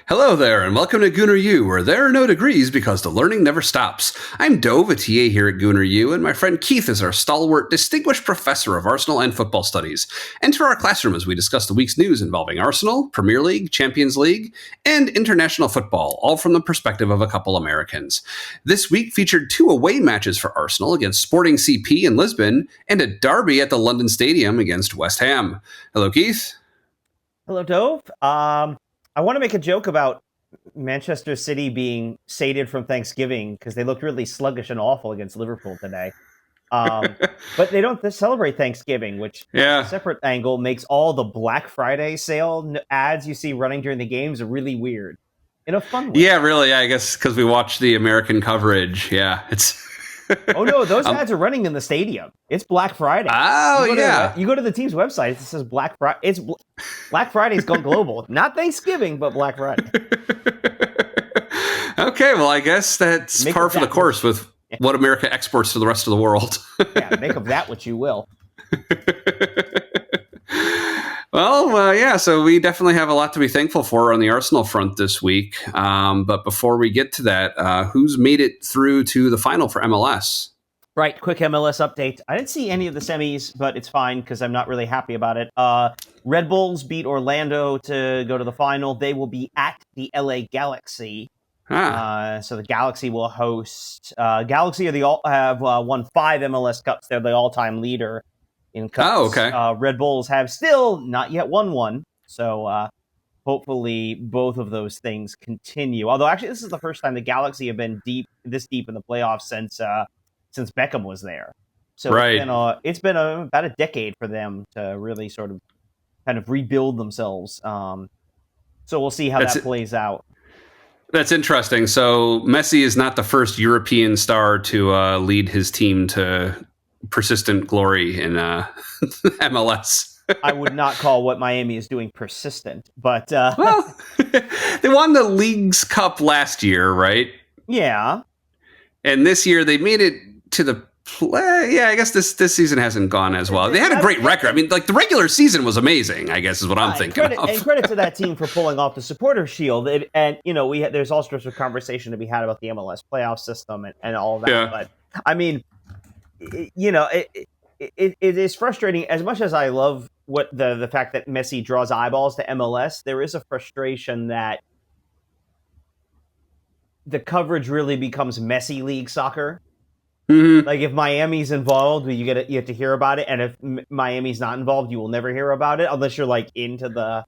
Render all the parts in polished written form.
Hello there, and welcome to Gooner U, where there are no degrees because the learning never stops. I'm Dove, a TA here at Gooner U, and my friend Keith is our stalwart, distinguished professor of Arsenal and football studies. Enter our classroom as we discuss the week's news involving Arsenal, Premier League, Champions League, and international football, all from the perspective of a couple Americans. This week featured 2 away matches for Arsenal against Sporting CP in Lisbon, and a derby at the London Stadium against West Ham. Hello, Keith. Hello, Dove. I want to make a joke about Manchester City being sated from Thanksgiving because they looked really sluggish and awful against Liverpool today. But they don't celebrate Thanksgiving, which a separate angle makes all the Black Friday sale ads you see running during the games really weird in a fun way. Yeah, really. I guess because we watch the American coverage. Yeah, it's... Oh, no, those ads are running in the stadium. It's Black Friday. Oh, you go to the team's website, it says Black Friday. It's Black Friday's gone global. Not Thanksgiving, but Black Friday. Okay, well, I guess that's par for the course with what America exports to the rest of the world. Yeah, make of that what you will. Well, so we definitely have a lot to be thankful for on the Arsenal front this week. But before we get to that, who's made it through to the final for MLS? Right, quick MLS update. I didn't see any of the semis, but it's fine because I'm not really happy about it. Red Bulls beat Orlando to go to the final. They will be at the LA Galaxy. So the Galaxy will host. Galaxy have won 5 MLS Cups. They're the all-time leader in cups. Oh, okay. Red Bulls have still not yet won one. So hopefully both of those things continue. Although actually this is the first time the Galaxy have been this deep in the playoffs since Beckham was there. So right. It's been about a decade for them to really sort of kind of rebuild themselves. So we'll see how that plays out. That's interesting. So Messi is not the first European star to lead his team to persistent glory in MLS. I would not call what Miami is doing persistent, but well, they won the League's Cup last year, right? Yeah. And this year they made it to the play. Yeah, I guess this season hasn't gone as well. They had a great record. I mean, like the regular season was amazing, I guess is what I'm thinking of. And credit to that team for pulling off the Supporter Shield. And there's all sorts of conversation to be had about the MLS playoff system and all that. Yeah. But I mean, it is frustrating. As much as I love what the fact that Messi draws eyeballs to MLS, there is a frustration that the coverage really becomes Messi League soccer. Mm-hmm. Like if Miami's involved, you have to hear about it, and if Miami's not involved, you will never hear about it unless you're like digging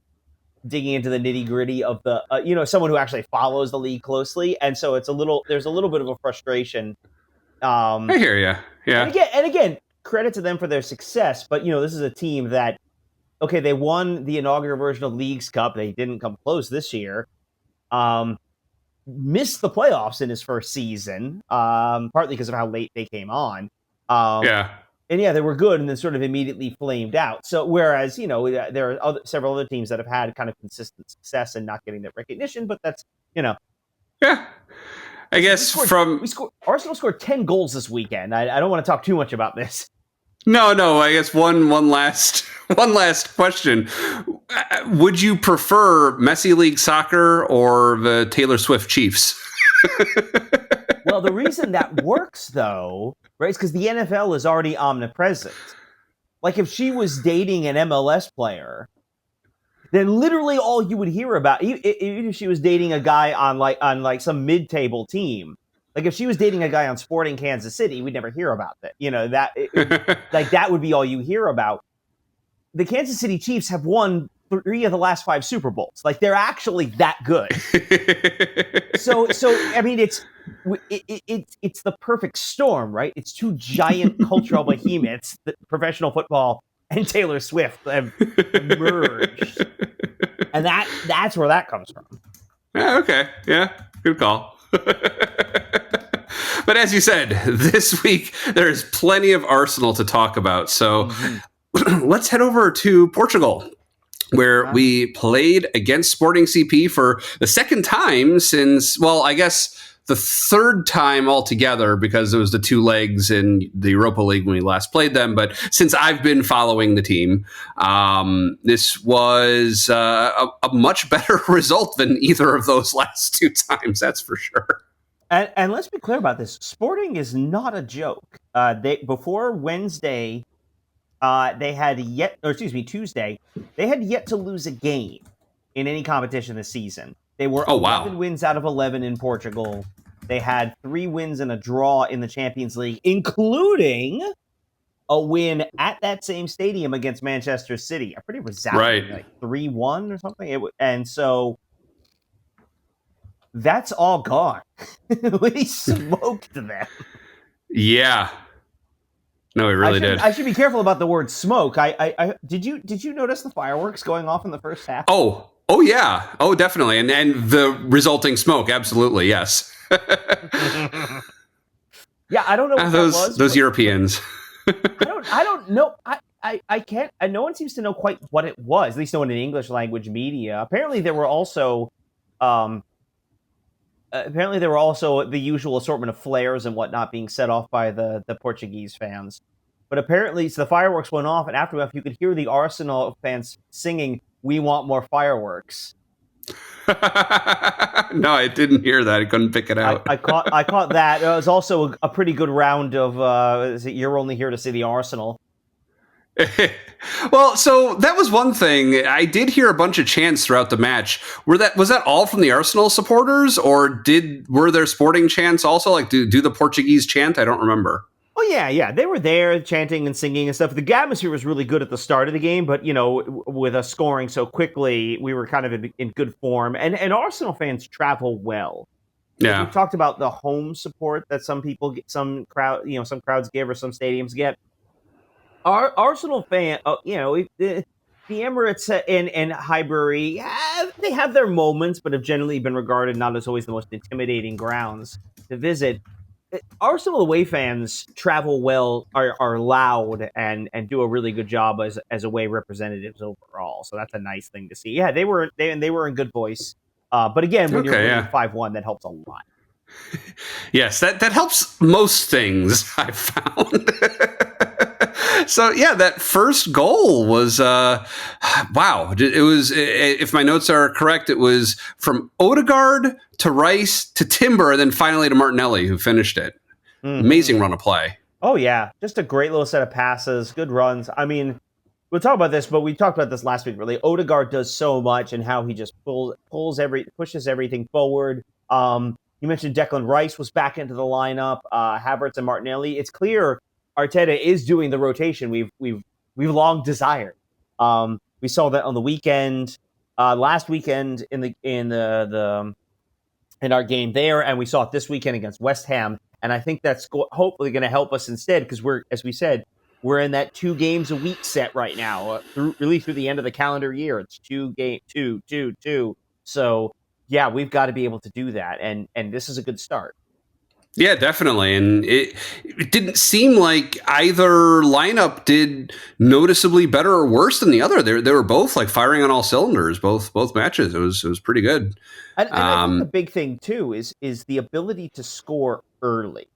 into the nitty gritty of the someone who actually follows the league closely, and so there's a little bit of a frustration. I hear you. Yeah. And again, credit to them for their success, but this is a team that they won the inaugural version of League's Cup. They didn't come close this year. Missed the playoffs in his first season, partly because of how late they came on. And they were good and then sort of immediately flamed out. So whereas, there are several other teams that have had kind of consistent success and not getting that recognition, but that's, Yeah. I guess Arsenal scored 10 goals this weekend. I don't want to talk too much about this. No. I guess one last question. Would you prefer Messi League Soccer or the Taylor Swift Chiefs? Well, the reason that works, though, right, is because the NFL is already omnipresent. Like if she was dating an MLS player, then literally all you would hear about, even if she was dating a guy on some mid-table team. Like if she was dating a guy on Sporting Kansas City, we'd never hear about that. That would be all you hear about. The Kansas City Chiefs have won 3 of the last 5 Super Bowls. Like they're actually that good. So I mean, it's the perfect storm, right? It's 2 giant cultural behemoths, professional football and Taylor Swift, have merged, and that's where that comes from. Yeah. Okay. Yeah. Good call. But as you said, this week there's plenty of Arsenal to talk about. So let's head over to Portugal, where we played against Sporting CP for the second time since, well, I guess the third time altogether because it was the two legs in the Europa League when we last played them. But since I've been following the team, this was a much better result than either of those last two times. That's for sure. And let's be clear about this. Sporting is not a joke. Before Wednesday, Tuesday, they had yet to lose a game in any competition this season. They were 11 wins out of 11 in Portugal. They had 3 wins and a draw in the Champions League, including a win at that same stadium against Manchester City. A pretty resounding, like 3-1 or something. And so that's all gone. We smoked them. Yeah. No, we really did. I should be careful about the word smoke. Did you notice the fireworks going off in the first half? Oh yeah. Oh, definitely. And the resulting smoke. Absolutely. Yes. Yeah. I don't know what those Europeans. I don't know. I can't. No one seems to know quite what it was. At least no one in English language media. Apparently, there were also the usual assortment of flares and whatnot being set off by the Portuguese fans. But apparently, so the fireworks went off, and afterwards, you could hear the Arsenal fans singing, "We want more fireworks." No, I didn't hear that. I couldn't pick it out. I caught that. It was also a pretty good round of "You're only here to see the Arsenal." Well, so that was one thing. I did hear a bunch of chants throughout the match. Was that all from the Arsenal supporters, or were there Sporting chants also? Like, do the Portuguese chant? I don't remember. Oh yeah, they were there chanting and singing and stuff. The atmosphere was really good at the start of the game, but with us scoring so quickly, we were kind of in good form. And Arsenal fans travel well. Yeah, we talked about the home support that some people get, some crowds give, or some stadiums get. Our Arsenal fan, the Emirates and Highbury, they have their moments, but have generally been regarded not as always the most intimidating grounds to visit. Arsenal away fans travel well, are loud, and do a really good job as away representatives overall. So that's a nice thing to see. Yeah, they were in good voice. But again, when you're winning 5-1, that helps a lot. Yes, that helps most things, I've found. So yeah, that first goal was wow. It was, if my notes are correct, it was from Odegaard to Rice to Timber, and then finally to Martinelli, who finished it. Mm-hmm. Amazing run of play. Oh yeah, just a great little set of passes, good runs. I mean, we'll talk about this, but we talked about this last week. Really, Odegaard does so much, and how he just pushes everything forward. You mentioned Declan Rice was back into the lineup. Havertz and Martinelli. It's clear Arteta is doing the rotation we've long desired. We saw that on the weekend, last weekend in our game there, and we saw it this weekend against West Ham. And I think that's hopefully going to help us instead, because as we said, we're in that 2 games a week set right now, through the end of the calendar year. It's 2. So yeah, we've got to be able to do that, and this is a good start. Yeah, definitely. And it didn't seem like either lineup did noticeably better or worse than the other. They were both like firing on all cylinders, both matches. It was pretty good. And I think the big thing too is the ability to score early.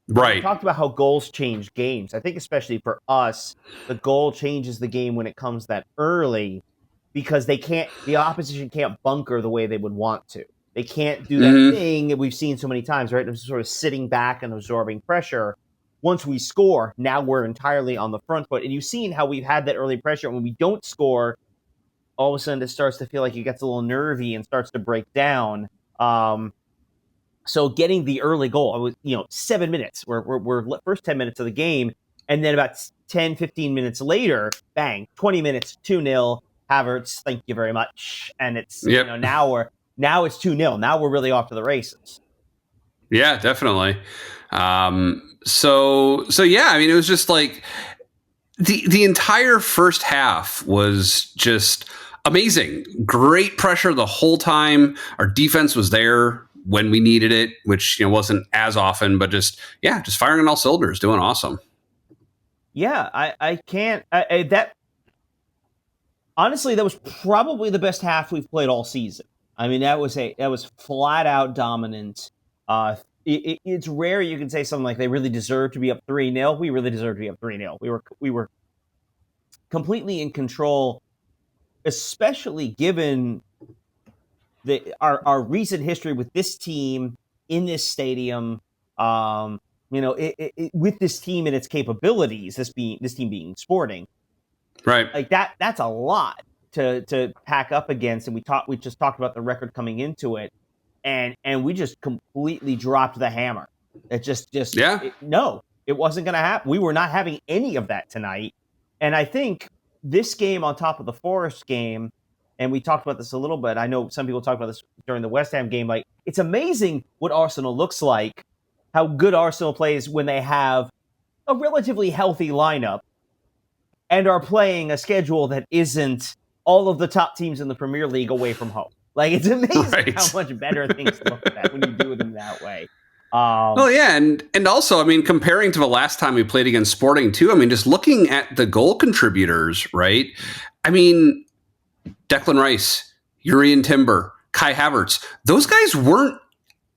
Right. We talked about how goals change games. I think especially for us, the goal changes the game when it comes that early, because the opposition can't bunker the way they would want to. They can't do that thing we've seen so many times, right? Of sort of sitting back and absorbing pressure. Once we score, now we're entirely on the front foot. And you've seen how we've had that early pressure. When we don't score, all of a sudden it starts to feel like it gets a little nervy and starts to break down. So getting the early goal, 7 minutes. We're first 10 minutes of the game. And then about 10, 15 minutes later, bang, 20 minutes, 2-0. Havertz, thank you very much. And it's, now it's 2-0. Now we're really off to the races. Yeah, definitely. So yeah, I mean, it was just like the entire first half was just amazing. Great pressure the whole time. Our defense was there when we needed it, which wasn't as often, but just firing on all cylinders, doing awesome. Yeah, I can't. Honestly, that was probably the best half we've played all season. I mean, that was flat out dominant. It's rare you can say something like they really deserve to be up 3-0. We really deserve to be up 3-0. We were completely in control, especially given our recent history with this team in this stadium. With this team and its capabilities, this team being Sporting, Right. like that's a lot to pack up against. And we just talked about the record coming into it, and we just completely dropped the hammer. It no, it wasn't going to happen. We were not having any of that tonight. And I think this game on top of the Forest game, and we talked about this a little bit. I know some people talked about this during the West Ham game. Like, it's amazing what Arsenal looks like, how good Arsenal plays when they have a relatively healthy lineup and are playing a schedule that isn't all of the top teams in the Premier League away from home. Like, it's amazing how much better things look at when you do them that way. Well, yeah, and also, I mean, comparing to the last time we played against Sporting too, I mean, just looking at the goal contributors, right? I mean, Declan Rice, Urian Timber, Kai Havertz, those guys weren't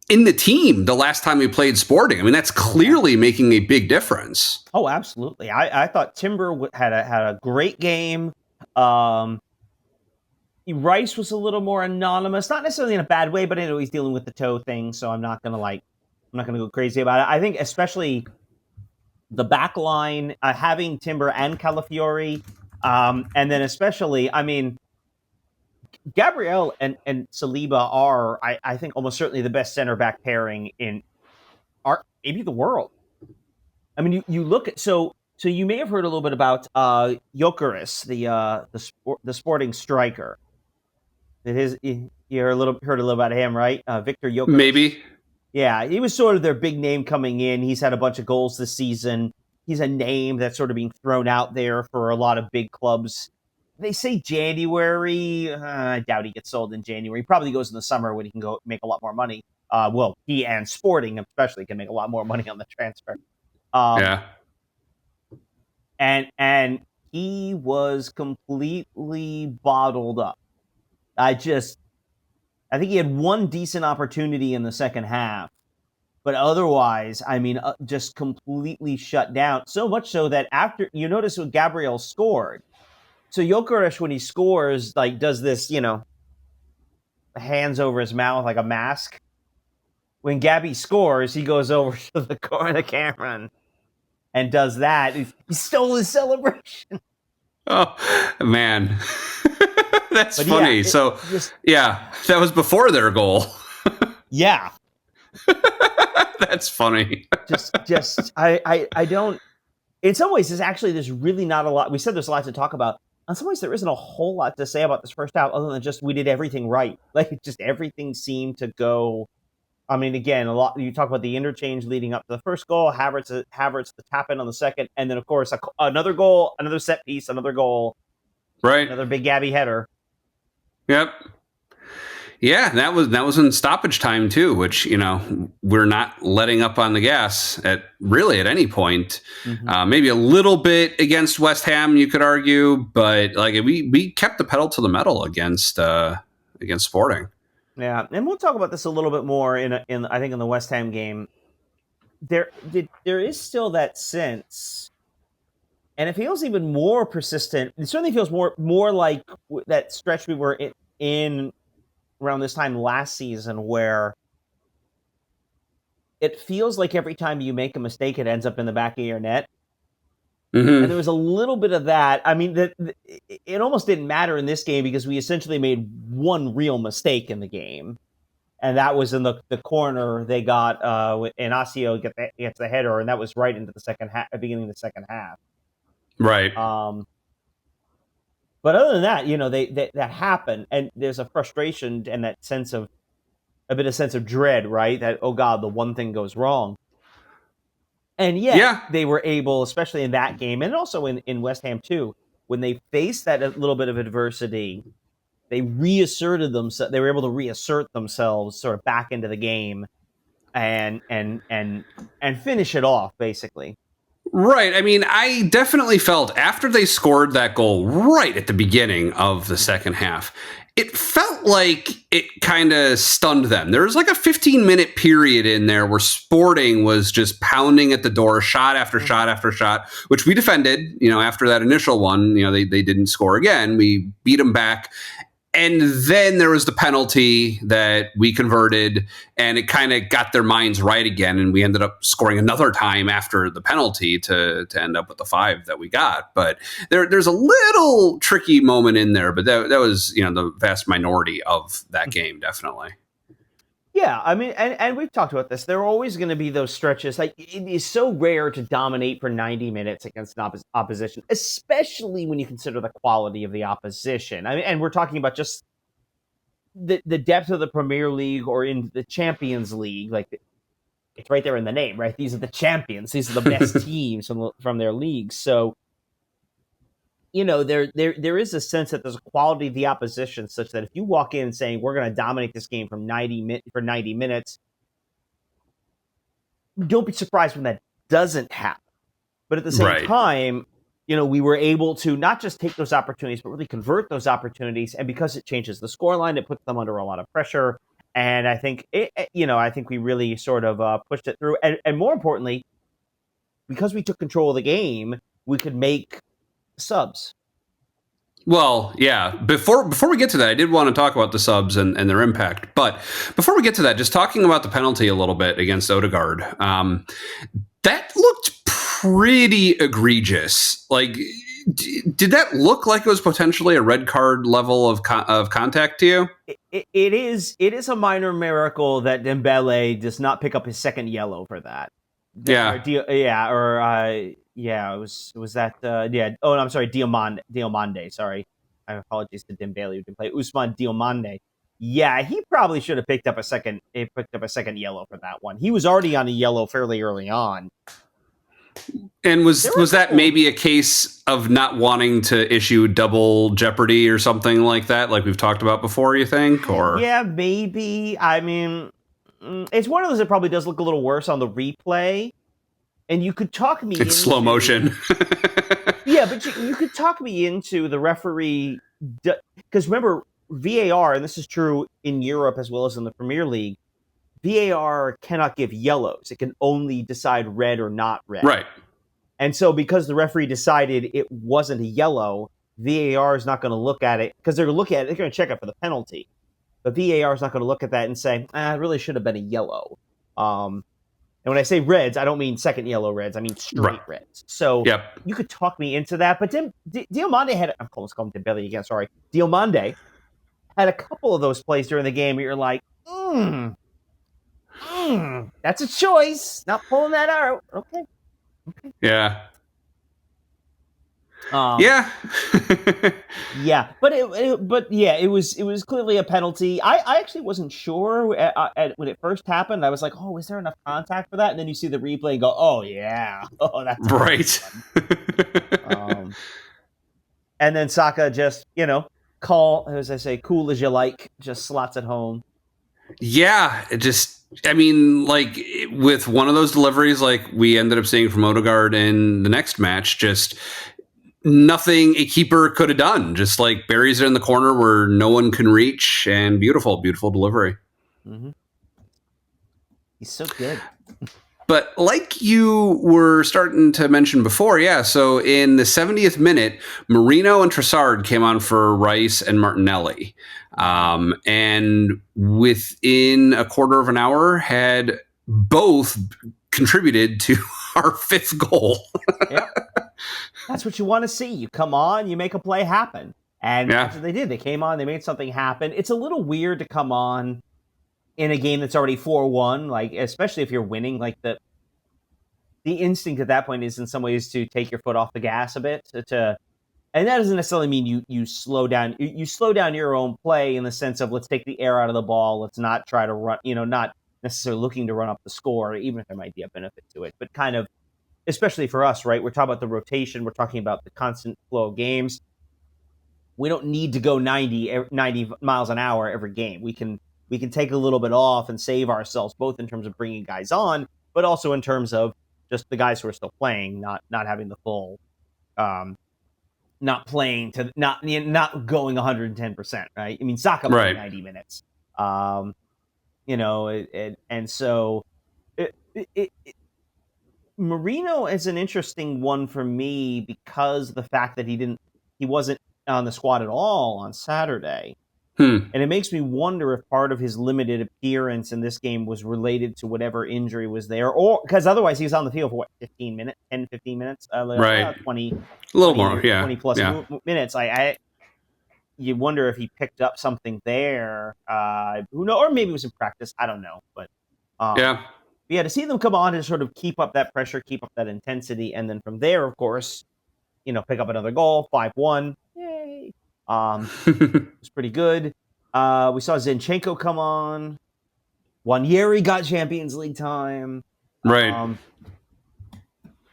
in the team the last time we played Sporting. I mean, that's clearly making a big difference. Oh, absolutely. I thought Timber had a great game. Rice was a little more anonymous, not necessarily in a bad way, but I know he's dealing with the toe thing, so I'm not gonna go crazy about it. I think especially the back line, having Timber and Calafiori, and then especially, I mean, Gabriel and Saliba are, I think, almost certainly the best center back pairing in maybe the world. I mean, you look at so you may have heard a little bit about Gyökeres, the Sporting striker. You heard a little about him, right? Victor Gyökeres. Maybe. Yeah, he was sort of their big name coming in. He's had a bunch of goals this season. He's a name that's sort of being thrown out there for a lot of big clubs. They say January. I doubt he gets sold in January. He probably goes in the summer when he can go make a lot more money. He and Sporting especially can make a lot more money on the transfer. Yeah. And he was completely bottled up. I think he had one decent opportunity in the second half, but otherwise, I mean, just completely shut down. So much so that after, you notice when Gabriel scored, so Gyökeres, when he scores, like, does this, hands over his mouth like a mask. When Gabby scores, he goes over to the camera and does that. He stole his celebration. Oh, man. That's funny. That was before their goal. Yeah. That's funny. I don't. In some ways, there's really not a lot. We said there's a lot to talk about. In some ways, there isn't a whole lot to say about this first half other than just we did everything right. Like, just everything seemed to go. I mean, again, a lot. You talk about the interchange leading up to the first goal, Havertz the tap in on the second, and then of course another goal, another set piece, another goal, right? Another big Gabby header. Yep. Yeah, that was in stoppage time too, which, we're not letting up on the gas at any point. Mm-hmm. Maybe a little bit against West Ham, you could argue, but like we kept the pedal to the metal against Sporting. Yeah, and we'll talk about this a little bit more in I think in the West Ham game. There is still that sense, and it feels even more persistent. It certainly feels more like that stretch we were in around this time last season, where it feels like every time you make a mistake, it ends up in the back of your net. Mm-hmm. And there was a little bit of that. I mean, it almost didn't matter in this game because we essentially made one real mistake in the game, and that was in the corner they got. Inacio gets the header, and that was right into the second half, beginning of the second half. Right. But other than that, that happened, and there's a frustration and a sense of dread, right? That, oh God, the one thing goes wrong. And yet, they were able, especially in that game, and also in West Ham too, when they faced that little bit of adversity, they reasserted themselves. They were able to reassert themselves sort of back into the game, and finish it off, basically. Right. I mean, I definitely felt after they scored that goal right at the beginning of the second half, it felt like it kind of stunned them. There was like a 15-minute period in there where Sporting was just pounding at the door, shot after shot after shot, which we defended. After that initial one, they didn't score again. We beat them back. And then there was the penalty that we converted, and it kind of got their minds right again. And we ended up scoring another time after the penalty to end up with the 5 that we got. But there's a little tricky moment in there, but that was the vast minority of that game, definitely. Yeah, I mean, and we've talked about this. There are always going to be those stretches. Like, it is so rare to dominate for 90 minutes against an opposition, especially when you consider the quality of the opposition. I mean, and we're talking about just the depth of the Premier League or in the Champions League. Like, it's right there in the name, right? These are the champions. These are the best teams from their leagues. So, there is a sense that there's a quality of the opposition such that if you walk in saying we're going to dominate this game for 90 minutes, don't be surprised when that doesn't happen. But at the same time, we were able to not just take those opportunities, but really convert those opportunities. And because it changes the scoreline, it puts them under a lot of pressure. And I think we really sort of pushed it through. And more importantly, because we took control of the game, we could make subs. Well, yeah. Before we get to that, I did want to talk about the subs and their impact. But before we get to that, just talking about the penalty a little bit against Odegaard, that looked pretty egregious. Like, did that look like it was potentially a red card level of contact to you? It is a minor miracle that Dembele does not pick up his second yellow for that. It was that. Oh, no, I'm sorry, Diomande. Sorry, my apologies to Dembele who didn't play. Ousmane Diomande. Yeah, he probably should have picked up a second. He picked up a second yellow for that one. He was already on a yellow fairly early on. And was that maybe a case of not wanting to issue double jeopardy or something like that, like we've talked about before? You think, or yeah, maybe. I mean, it's one of those that probably does look a little worse on the replay. And you could talk me into slow motion. Yeah, but you could talk me into the referee, because remember, VAR, and this is true in Europe as well as in the Premier League, VAR cannot give yellows. It can only decide red or not red. Right. And so because the referee decided it wasn't a yellow, VAR is not going to look at it, because they're going to look at it, they're going to check it for the penalty. But VAR is not going to look at that and say, it really should have been a yellow. And when I say reds, I don't mean second yellow reds. I mean straight reds. So You could talk me into that. But Diomande had, I'm almost calling him Dembele again, sorry. Diomande had a couple of those plays during the game where you're like, that's a choice. Not pulling that out. Okay. Yeah. Yeah, but it was clearly a penalty. I actually wasn't sure when it first happened. I was like, oh, is there enough contact for that? And then you see the replay and go, oh yeah, oh that's right. And then Saka just cool as you like, just slots it home. Yeah, like with one of those deliveries, like we ended up seeing from Odegaard in the next match, just nothing a keeper could have done. Just like buries it in the corner where no one can reach, and beautiful delivery. Mm-hmm. He's so good. But like you were starting to mention before, so in the 70th minute, Marino and Trossard came on for Rice and Martinelli. And within a quarter of an hour had both contributed to our 5th goal. Yeah. That's what you want to see. You come on, you make a play happen. And that's what they did. They came on, they made something happen. It's a little weird to come on in a game that's already 4-1, like especially if you're winning. Like the instinct at that point is in some ways to take your foot off the gas a bit. And that doesn't necessarily mean you slow down. You slow down your own play in the sense of let's take the air out of the ball. Let's not try to run, not necessarily looking to run up the score, even if there might be a benefit to it. But kind of, especially for us, right? We're talking about the rotation. We're talking about the constant flow of games. We don't need to go 90 miles an hour every game. We can take a little bit off and save ourselves, both in terms of bringing guys on, but also in terms of just the guys who are still playing, not having the full, not playing to not going 110%, right? I mean, Saka played 90 minutes, and so Marino is an interesting one for me because the fact that he wasn't on the squad at all on Saturday. And it makes me wonder if part of his limited appearance in this game was related to whatever injury was there, or because otherwise he was on the field for 15 minutes, 10, 15 minutes, 20, a little more, 20 plus minutes. You wonder if he picked up something there. Who knows? Or maybe it was in practice. I don't know. But to see them come on and sort of keep up that pressure, keep up that intensity, and then from there, of course, pick up another goal, 5-1. Yay! It's pretty good. We saw Zinchenko come on. Wanyeri got Champions League time. Right.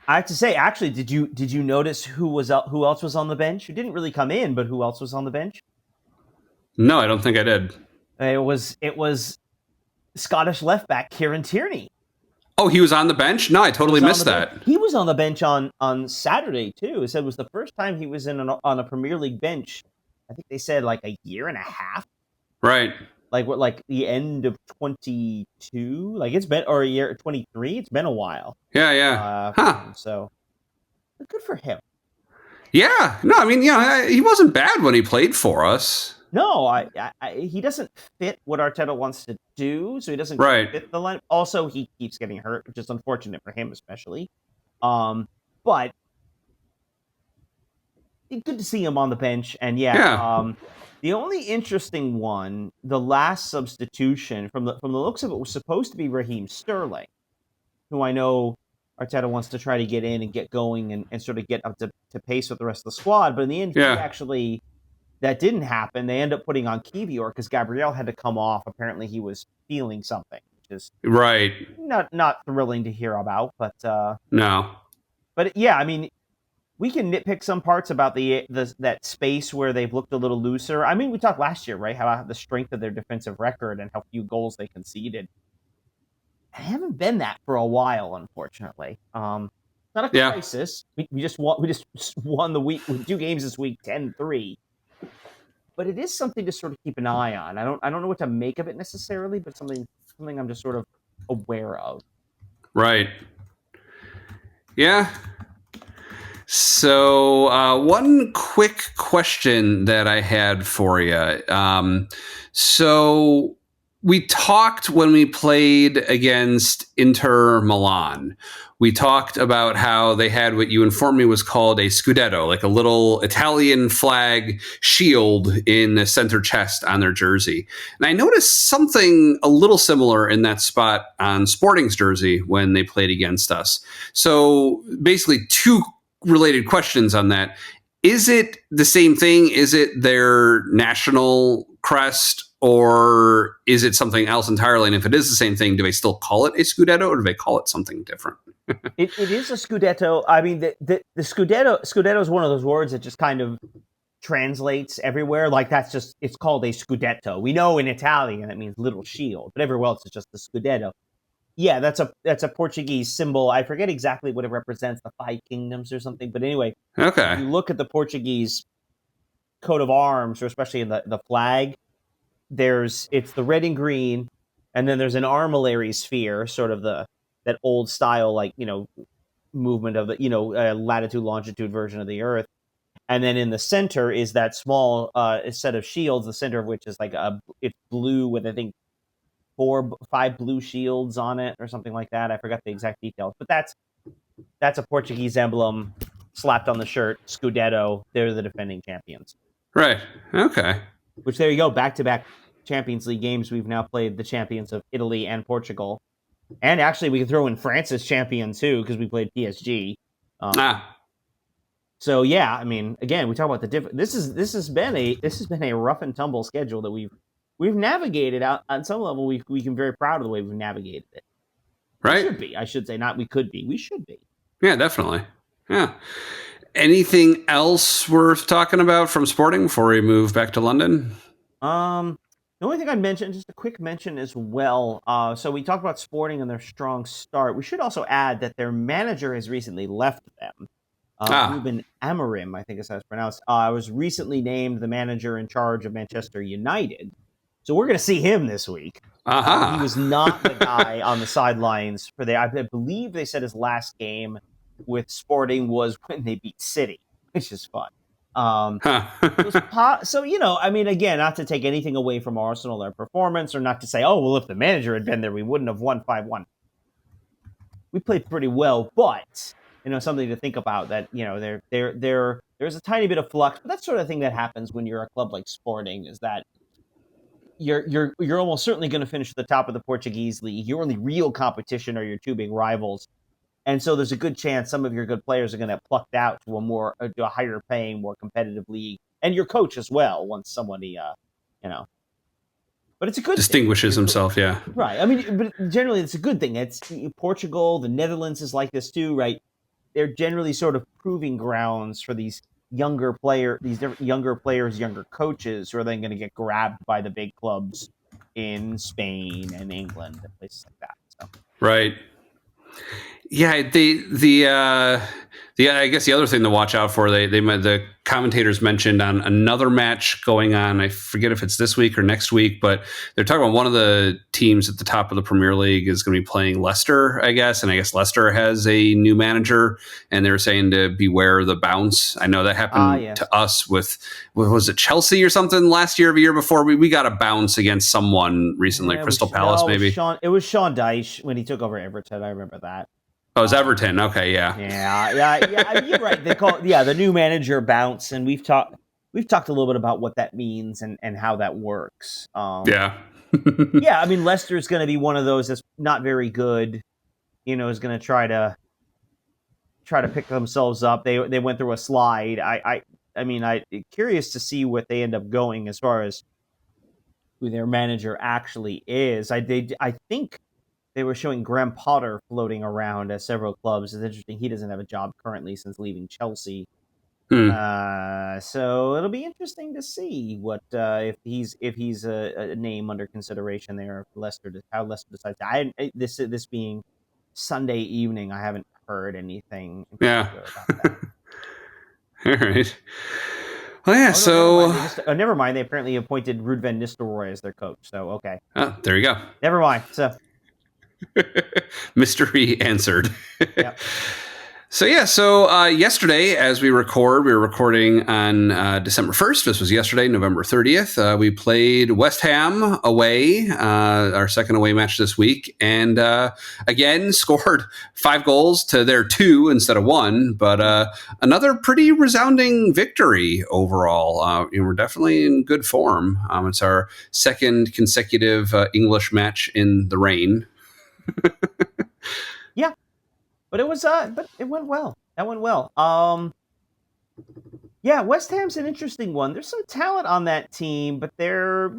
I have to say, actually, did you notice who else was on the bench? Who didn't really come in, but who else was on the bench? No, I don't think I did. It was Scottish left back Kieran Tierney. Oh, he was on the bench? No, I totally missed that. He was on the bench on Saturday too. It said it was the first time he was on a Premier League bench. I think they said like a year and a half. Right. Like the end of 22. Like it's been, or a year 23. It's been a while. Yeah. So good for him. Yeah. No, I mean, he wasn't bad when he played for us. No, he doesn't fit what Arteta wants to do, so he doesn't fit the line. Also, he keeps getting hurt, which is unfortunate for him, especially. But good to see him on the bench, and the only interesting one, the last substitution from the looks of it, was supposed to be Raheem Sterling, who I know Arteta wants to try to get in and get going and sort of get up to pace with the rest of the squad. But in the end, that didn't happen. They end up putting on Kivior because Gabriel had to come off. Apparently, he was feeling something, which is not thrilling to hear about. But no. But yeah, I mean, we can nitpick some parts about that space where they've looked a little looser. I mean, we talked last year, right? How the strength of their defensive record and how few goals they conceded. I haven't been that for a while, unfortunately. Not a crisis. We just won the week with 2 games this week, 10-3. But it is something to sort of keep an eye on. I don't know what to make of it necessarily, but something I'm just sort of aware of. Right. Yeah. So one quick question that I had for you. So we talked when we played against Inter Milan. We talked about how they had what you informed me was called a scudetto, like a little Italian flag shield in the center chest on their jersey. And I noticed something a little similar in that spot on Sporting's jersey when they played against us. So basically 2 related questions on that. Is it the same thing? Is it their national crest? Or is it something else entirely? And if it is the same thing, do they still call it a scudetto or do they call it something different? It is a scudetto. I mean, the scudetto is one of those words that just kind of translates everywhere. Like it's called a scudetto. We know in Italian it means little shield, but everywhere else it's just the scudetto. Yeah, that's a Portuguese symbol. I forget exactly what it represents, the 5 kingdoms or something. But anyway, if you look at the Portuguese coat of arms, or especially in the flag, it's the red and green, and then there's an armillary sphere, sort of that old style, like, movement of the, latitude, longitude version of the Earth. And then in the center is that small set of shields, the center of which is like it's blue with, I think, 5 blue shields on it or something like that. I forgot the exact details, but that's a Portuguese emblem slapped on the shirt. Scudetto. They're the defending champions. Right. Okay. Which, there you go, back-to-back Champions League games. We've now played the champions of Italy and Portugal. And actually, we can throw in France's champion, too, because we played PSG. So, yeah, I mean, again, we talk about the different... This has been a rough and tumble schedule that we've navigated out. On some level, we can be very proud of the way we've navigated it. Right. We should be. I should say, not we could be. We should be. Yeah, definitely. Yeah. Anything else worth talking about from Sporting before we move back to London? The only thing I'd mention, just a quick mention as well. So we talked about Sporting and their strong start. We should also add that their manager has recently left them. Ah, Ruben Amorim, I think is how it's pronounced, was recently named the manager in charge of Manchester United. So we're going to see him this week. He was not the guy on the sidelines for I believe they said his last game with Sporting was when they beat City, which is fun. So, I mean, again, not to take anything away from Arsenal, their performance, or not to say, oh, well, if the manager had been there, we wouldn't have won 5-1. We played pretty well, but something to think about that, there's a tiny bit of flux, but that's sort of thing that happens when you're a club like Sporting, is that you're almost certainly going to finish at the top of the Portuguese league. Your only real competition are your two big rivals. And so there's a good chance some of your good players are going to get plucked out to a higher paying, more competitive league, and your coach as well. Once somebody, but it's a good distinguishes thing. himself, yeah. Right. I mean, but generally it's a good thing. It's Portugal, the Netherlands is like this too, right? They're generally sort of proving grounds for these younger players, younger coaches who are then going to get grabbed by the big clubs in Spain and England and places like that. So. Right. Yeah, I guess the other thing to watch out for, the commentators mentioned on another match going on. I forget if it's this week or next week, but they're talking about one of the teams at the top of the Premier League is going to be playing Leicester, I guess. And I guess Leicester has a new manager, and they're saying to beware the bounce. I know that happened to us with, was it Chelsea or something last year or the year before? We got a bounce against someone recently, Crystal Palace, maybe. It was Sean Dyche when he took over Everton. I remember that. Oh, it's Everton. Okay, yeah. Yeah. You're right. They call the new manager bounce, and we've talked a little bit about what that means and how that works. Yeah. Yeah, I mean, Leicester's going to be one of those that's not very good. Is going to try to pick themselves up. They went through a slide. I'm curious to see what they end up going as far as who their manager actually is. I think they were showing Graham Potter floating around at several clubs. It's interesting. He doesn't have a job currently since leaving Chelsea. So it'll be interesting to see what if he's a name under consideration there. How Leicester decides. This being Sunday evening, I haven't heard anything. Yeah. About that. All right. Well, yeah. Never mind. They apparently appointed Ruud van Nistelrooy as their coach. So okay. Oh, there you go. Never mind. So. Mystery answered. Yep. So yesterday, as we were recording on December 1st. This was yesterday, November 30th. We played West Ham away, our second away match this week, and again scored 5 goals to their 2 instead of 1. But another pretty resounding victory overall. We're definitely in good form. It's our second consecutive English match in the rain. Yeah, but it was but it went well. That went well. Yeah, West Ham's an interesting one. There's some talent on that team, but there's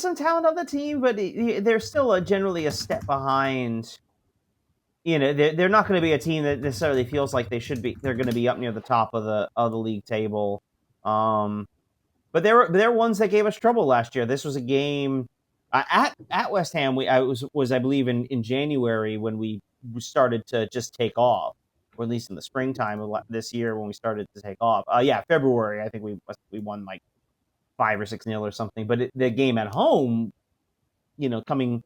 some talent on the team, but they're still generally a step behind. They're not going to be a team that necessarily feels like they should be. They're going to be up near the top of the league table. But they're ones that gave us trouble last year. This was a game. At West Ham, I believe in January when we started to just take off, or at least in the springtime of this year when we started to take off. February, I think we won like 5 or 6-0 or something. But the game at home, coming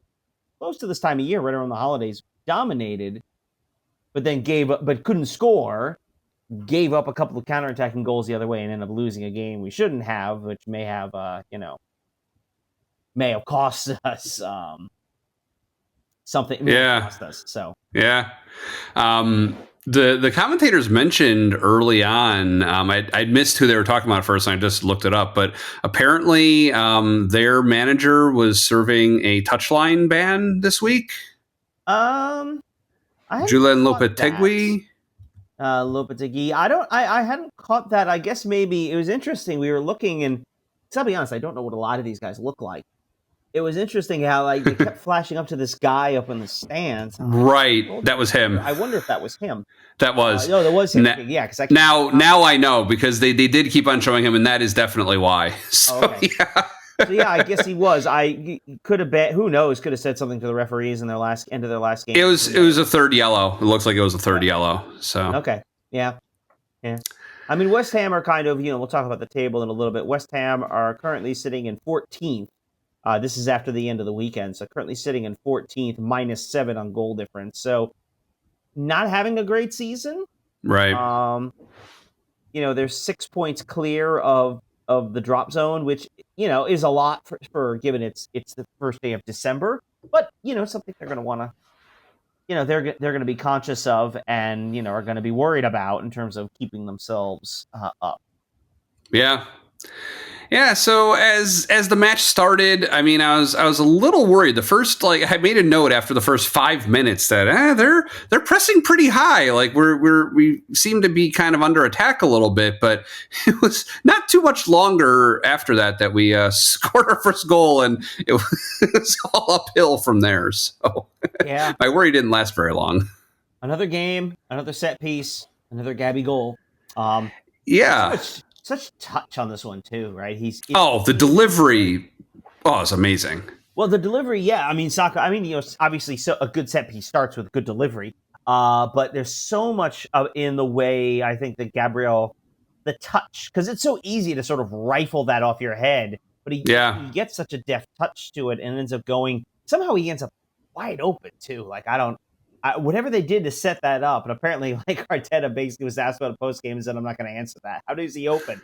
close to this time of year, right around the holidays, dominated, but then couldn't score. Gave up a couple of counterattacking goals the other way and ended up losing a game we shouldn't have, which may have cost us something. Yeah. Cost us, so. Yeah. The commentators mentioned early on, I'd missed who they were talking about first, and I just looked it up, but apparently their manager was serving a touchline ban this week. Julian Lopetegui. Lopetegui. I hadn't caught that. I guess maybe it was interesting. We were looking, and I'll be honest, I don't know what a lot of these guys look like. it was interesting how like they kept flashing up to this guy up in the stands. Right, that was him. I wonder if that was him. That was. No, that was him. Yeah, because now I know because they did keep on showing him, and that is definitely why. So, okay. Yeah. So yeah, I guess he was. I could have bet. Who knows? Could have said something to the referees in their last end of their last game. It was a third yellow. It looks like it was a third yellow. So okay, yeah. I mean, West Ham are kind of, we'll talk about the table in a little bit. West Ham are currently sitting in 14th. This is after the end of the weekend, so currently sitting in 14th, -7 on goal difference. So not having a great season, right? They're 6 points clear of the drop zone, which is a lot for given it's the first day of December. But something they're going to want to, they're going to be conscious of and are going to be worried about in terms of keeping themselves up. Yeah. Yeah, so as the match started, I mean, I was a little worried. The first, I made a note after the first 5 minutes that they're pressing pretty high. Like we seem to be kind of under attack a little bit, but it was not too much longer after that we scored our first goal, and it was all uphill from there. So yeah, my worry didn't last very long. Another game, another set piece, another Gabby goal. Yeah. Such touch on this one too, right? The delivery. Oh, it's amazing. Well, the delivery, yeah. I mean, Saka. I mean, obviously, a good set piece starts with good delivery. But there's so much in the way I think that Gabriel, the touch, because it's so easy to sort of rifle that off your head. But he gets such a deft touch to it and ends up going. Somehow he ends up wide open too. Like whatever they did to set that up, and apparently, like Arteta basically was asked about a post game and said, "I'm not going to answer that. How does he open?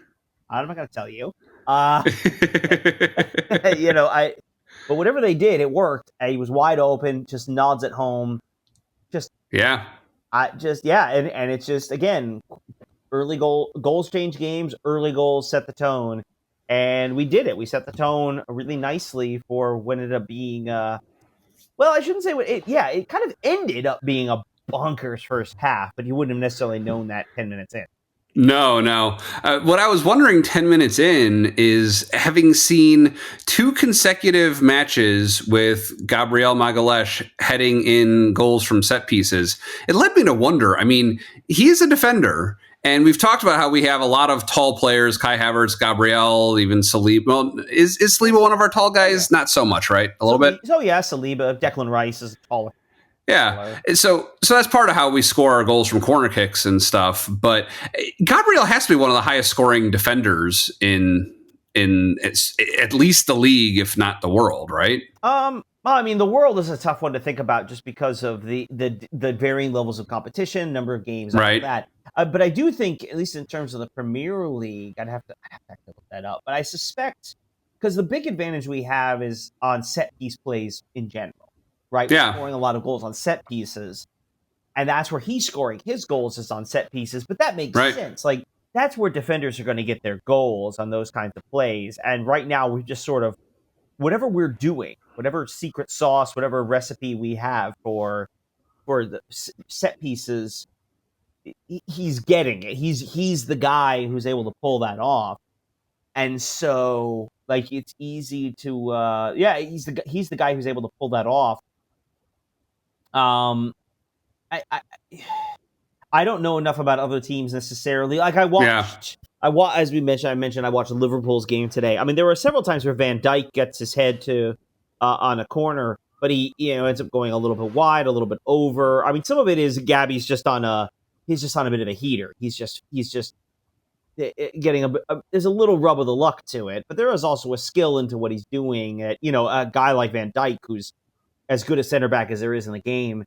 I'm not going to tell you." But whatever they did, it worked. He was wide open, just nods at home. And it's just again, early goals change games. Early goals set the tone, and we did it. We set the tone really nicely for what ended up being. Well, I shouldn't say what it. Yeah, it kind of ended up being a bonkers first half, but you wouldn't have necessarily known that 10 minutes in. No. What I was wondering 10 minutes in is, having seen 2 consecutive matches with Gabriel Magalhaes heading in goals from set pieces, it led me to wonder. I mean, he is a defender. And we've talked about how we have a lot of tall players, Kai Havertz, Gabriel, even Saliba. Well, is Saliba one of our tall guys? Yeah. Not so much, right? A little bit? So, yeah, Saliba. Declan Rice is taller. Yeah. So that's part of how we score our goals from corner kicks and stuff. But Gabriel has to be one of the highest scoring defenders in at least the league, if not the world, right? Well, I mean, the world is a tough one to think about just because of the varying levels of competition, number of games, right? That. But I do think, at least in terms of the Premier League, I'd have to look that up. But I suspect, because the big advantage we have is on set piece plays in general, right? Yeah. We're scoring a lot of goals on set pieces, and that's where he's scoring his goals is on set pieces. But that makes sense. Like, that's where defenders are going to get their goals on those kinds of plays. And right now, we've just sort of, whatever we're doing, whatever secret sauce, whatever recipe we have for the set pieces, he's getting it. He's the guy who's able to pull that off. And so, like, it's easy to he's the guy who's able to pull that off. I don't know enough about other teams necessarily. Like, I watched as I mentioned, I watched Liverpool's game today. I mean, there were several times where Van Dijk gets his head to on a corner, but he ends up going a little bit wide, a little bit over. I mean, some of it is Gabby's just on a bit of a heater. He's just getting there's a little rub of the luck to it, but there is also a skill into what he's doing. A guy like Van Dijk, who's as good a center back as there is in the game,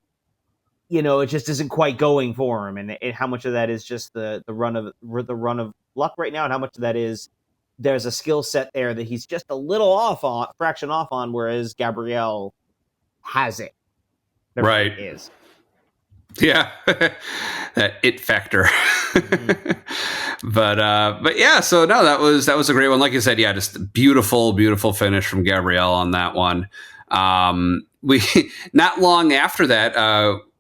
it just isn't quite going for him. And how much of that is just the run of luck right now, and how much of that is there's a skill set there that he's just a little fraction off on, whereas Gabriel has it. Right. It is. Yeah. That it factor. Mm-hmm. But yeah, so no, that was a great one. Like you said, yeah, just a beautiful finish from Gabriel on that one. We not long after that,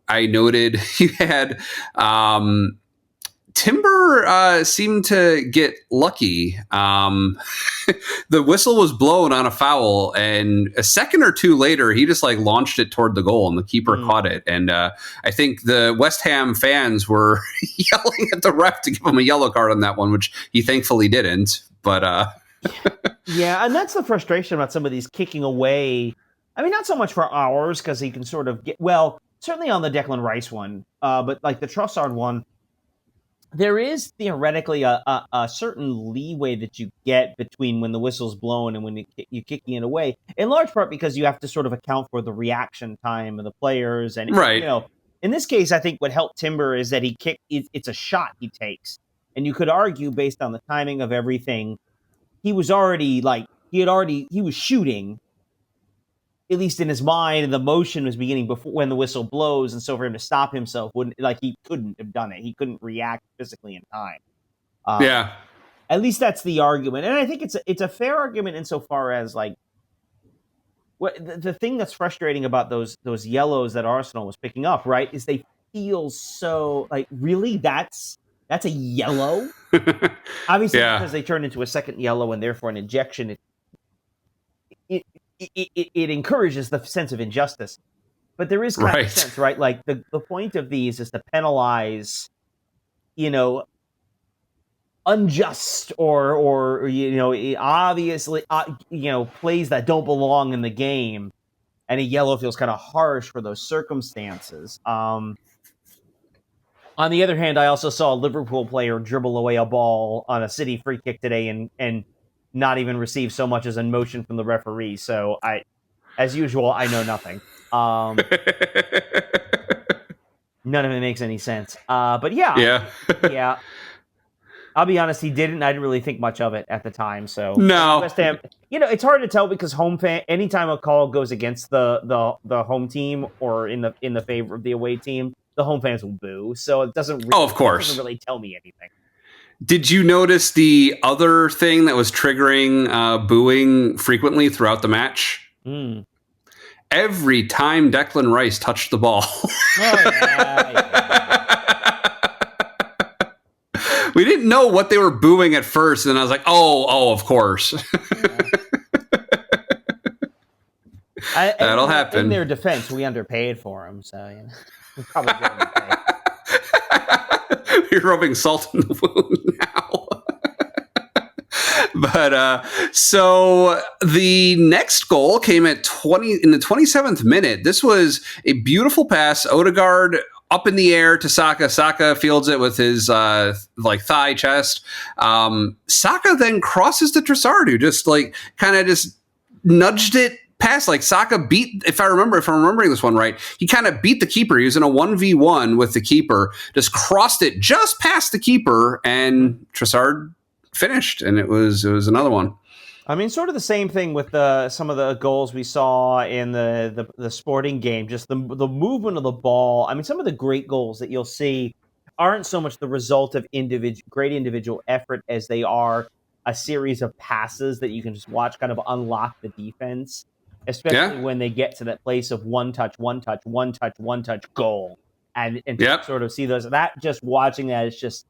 I noted you had Timber seemed to get lucky. The whistle was blown on a foul, and a second or two later, he just like launched it toward the goal, and the keeper caught it. And I think the West Ham fans were yelling at the ref to give him a yellow card on that one, which he thankfully didn't. But yeah, and that's the frustration about some of these kicking away. I mean, not so much for ours because he can sort of get certainly on the Declan Rice one, but like the Trossard one. There is theoretically a certain leeway that you get between when the whistle's blown and when you're kicking it away, in large part because you have to sort of account for the reaction time of the players. And, in this case, I think what helped Timber is that it's a shot he takes. And you could argue, based on the timing of everything, he was shooting, at least in his mind, and the motion was beginning before when the whistle blows, and so for him to stop himself he couldn't have done it. He couldn't react physically in time. At least that's the argument, and I think it's a fair argument insofar as like what the thing that's frustrating about those yellows that Arsenal was picking up, right, is they feel so like really that's a yellow. Obviously, because they turn into a second yellow and therefore an ejection. It encourages the sense of injustice, but there is kind of a sense, right? Like the point of these is to penalize, unjust or obviously, plays that don't belong in the game, and a yellow feels kind of harsh for those circumstances. On the other hand, I also saw a Liverpool player dribble away a ball on a City free kick today and not even receive so much as a motion from the referee. So as usual, I know nothing. None of it makes any sense. But yeah. I'll be honest, he didn't. I didn't really think much of it at the time. So no, West Ham. It's hard to tell because anytime a call goes against the home team or in the favor of the away team, the home fans will boo. So it doesn't. Of course, it doesn't really tell me anything. Did you notice the other thing that was triggering booing frequently throughout the match? Every time Declan Rice touched the ball. We didn't know what they were booing at first, and I was like, oh, of course. That'll happen. In their defense, we underpaid for him, so we probably get him to pay. You're rubbing salt in the wound now. But so the next goal came at in the 27th minute. This was a beautiful pass. Odegaard up in the air to Saka. Saka fields it with his thigh chest. Saka then crosses to Trossard, who just nudged it past. Like Saka beat, if I'm remembering this one right, he kind of beat the keeper. He was in a 1v1 with the keeper, just crossed it just past the keeper, and Trossard finished, and it was another one. I mean, sort of the same thing with some of the goals we saw in the Sporting game, just the movement of the ball. I mean, some of the great goals that you'll see aren't so much the result of great individual effort as they are a series of passes that you can just watch kind of unlock the defense, especially when they get to that place of one touch, goal. And sort of see those. That just watching that is just...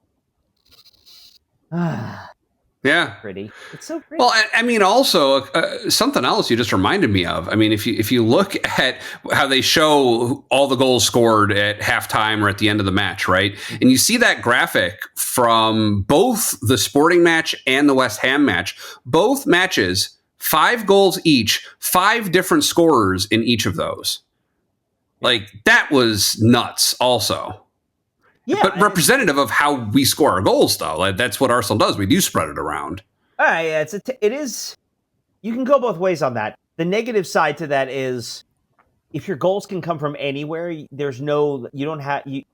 pretty. It's so pretty. Well, I mean, also something else you just reminded me of. I mean, if you look at how they show all the goals scored at halftime or at the end of the match, right? And you see that graphic from both the Sporting match and the West Ham match. Both matches, 5 goals each, 5 different scorers in each of those. Like, that was nuts also. Yeah, but representative of how we score our goals, though. Like, that's what Arsenal does. We do spread it around. Yeah, it is. You can go both ways on that. The negative side to that is, if your goals can come from anywhere,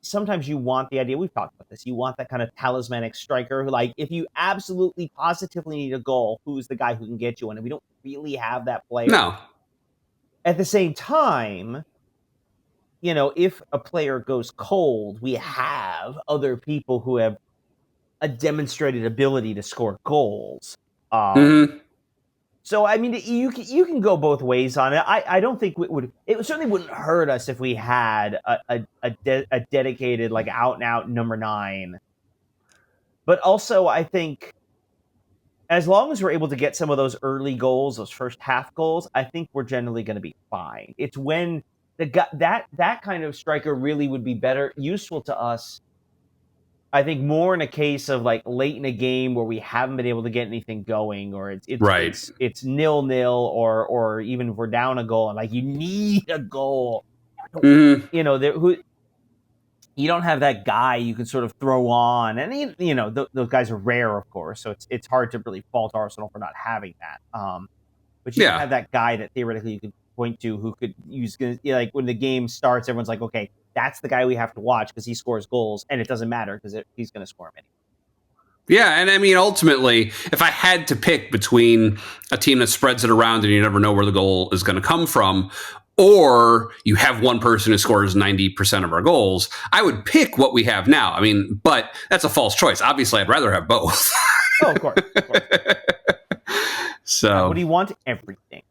sometimes you want the idea. We've talked about this. You want that kind of talismanic striker who, like, if you absolutely positively need a goal, who's the guy who can get you one? And we don't really have that player. No. At the same time, if a player goes cold, we have other people who have a demonstrated ability to score goals. So, I mean, you can go both ways on it. I don't think it certainly wouldn't hurt us if we had a dedicated, like, out-and-out number 9 But also, I think as long as we're able to get some of those early goals, those first half goals, I think we're generally going to be fine. It's when that kind of striker really would be useful to us. I think more in a case of like late in a game where we haven't been able to get anything going, or it's 0-0, or even if we're down a goal and like you need a goal. Mm-hmm. You know, you don't have that guy you can sort of throw on, and those guys are rare, of course. So it's hard to really fault Arsenal for not having that. But you don't have that guy that theoretically you could point to who could use, like when the game starts, everyone's like, okay, that's the guy we have to watch because he scores goals, and it doesn't matter because he's going to score them anyway. Yeah, and I mean, ultimately, if I had to pick between a team that spreads it around and you never know where the goal is going to come from, or you have one person who scores 90% of our goals, I would pick what we have now. I mean, but that's a false choice. Obviously, I'd rather have both. Oh, of course. Of course. So, what do you want? Everything.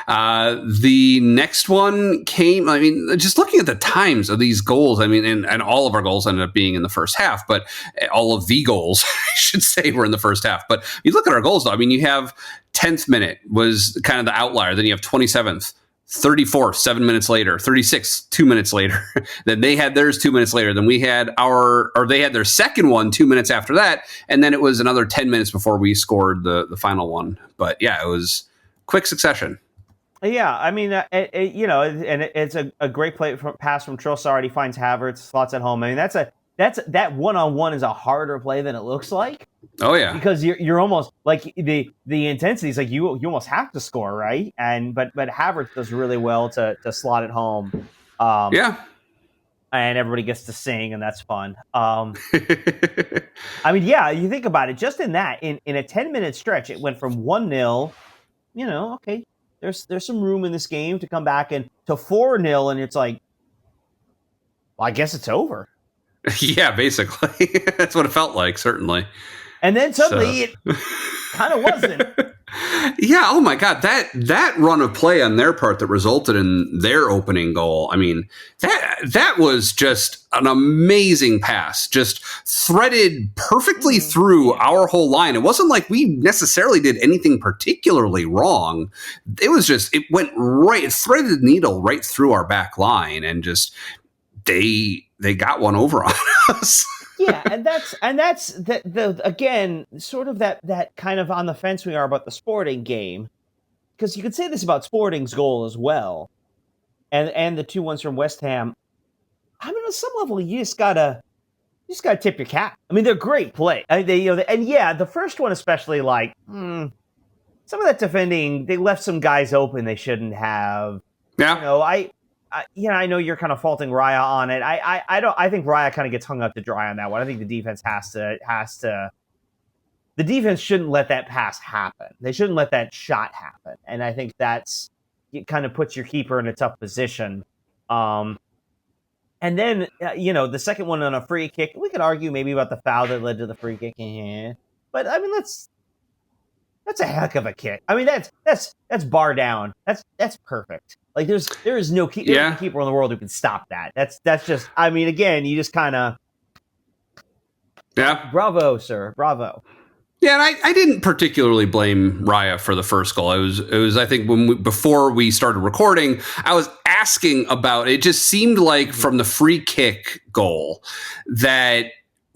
The next one came, I mean, just looking at the times of these goals, I mean, and all of our goals ended up being in the first half, but all of the goals, I should say, were in the first half. But you look at our goals, though, I mean, you have 10th minute was kind of the outlier. Then you have 27th, 34th, 7 minutes later, 36th, 2 minutes later. Then they had theirs 2 minutes later. Then we had they had their second one 2 minutes after that. And then it was another 10 minutes before we scored the final one. But yeah, it was quick succession. Yeah, I mean, and it's a great pass from Trossard. He finds Havertz, slots at home. I mean, that one-on-one is a harder play than it looks like. Oh yeah, because you're almost like the intensity is like you almost have to score, right? But Havertz does really well to slot it home. Yeah, and everybody gets to sing, and that's fun. I mean, yeah, you think about it. Just in that, in a 10-minute stretch, it went from 1-0. Okay, there's some room in this game to come back and to 4-0, and it's like, well, I guess it's over. Yeah, basically, that's what it felt like, certainly. And then suddenly it kind of wasn't. Yeah, oh my God, that run of play on their part that resulted in their opening goal. I mean, that was just an amazing pass, just threaded perfectly through our whole line. It wasn't like we necessarily did anything particularly wrong. It was just, it went right, it threaded the needle right through our back line, and just they got one over on us. Yeah, and that's the again, sort of that kind of on the fence we are about the Sporting game, because you could say this about Sporting's goal as well, and the 2 ones from West Ham. I mean, on some level, you just gotta tip your cap. I mean, they're great play. I mean, and yeah, the first one especially, like some of that defending, they left some guys open they shouldn't have. Yeah, I know you're kind of faulting Raya on it. I think Raya kind of gets hung up to dry on that one. I think the defense has to. The defense shouldn't let that pass happen. They shouldn't let that shot happen. And I think it kind of puts your keeper in a tough position. And then the second one on a free kick, we could argue maybe about the foul that led to the free kick. But I mean, that's a heck of a kick. I mean, that's bar down. That's perfect. Like there is no keeper in the world who can stop that. That's just. I mean, again, you just kind of. Yeah. Bravo, sir. Bravo. Yeah, and I didn't particularly blame Raya for the first goal. It was I think before we started recording, I was asking about. It just seemed like from the free kick goal that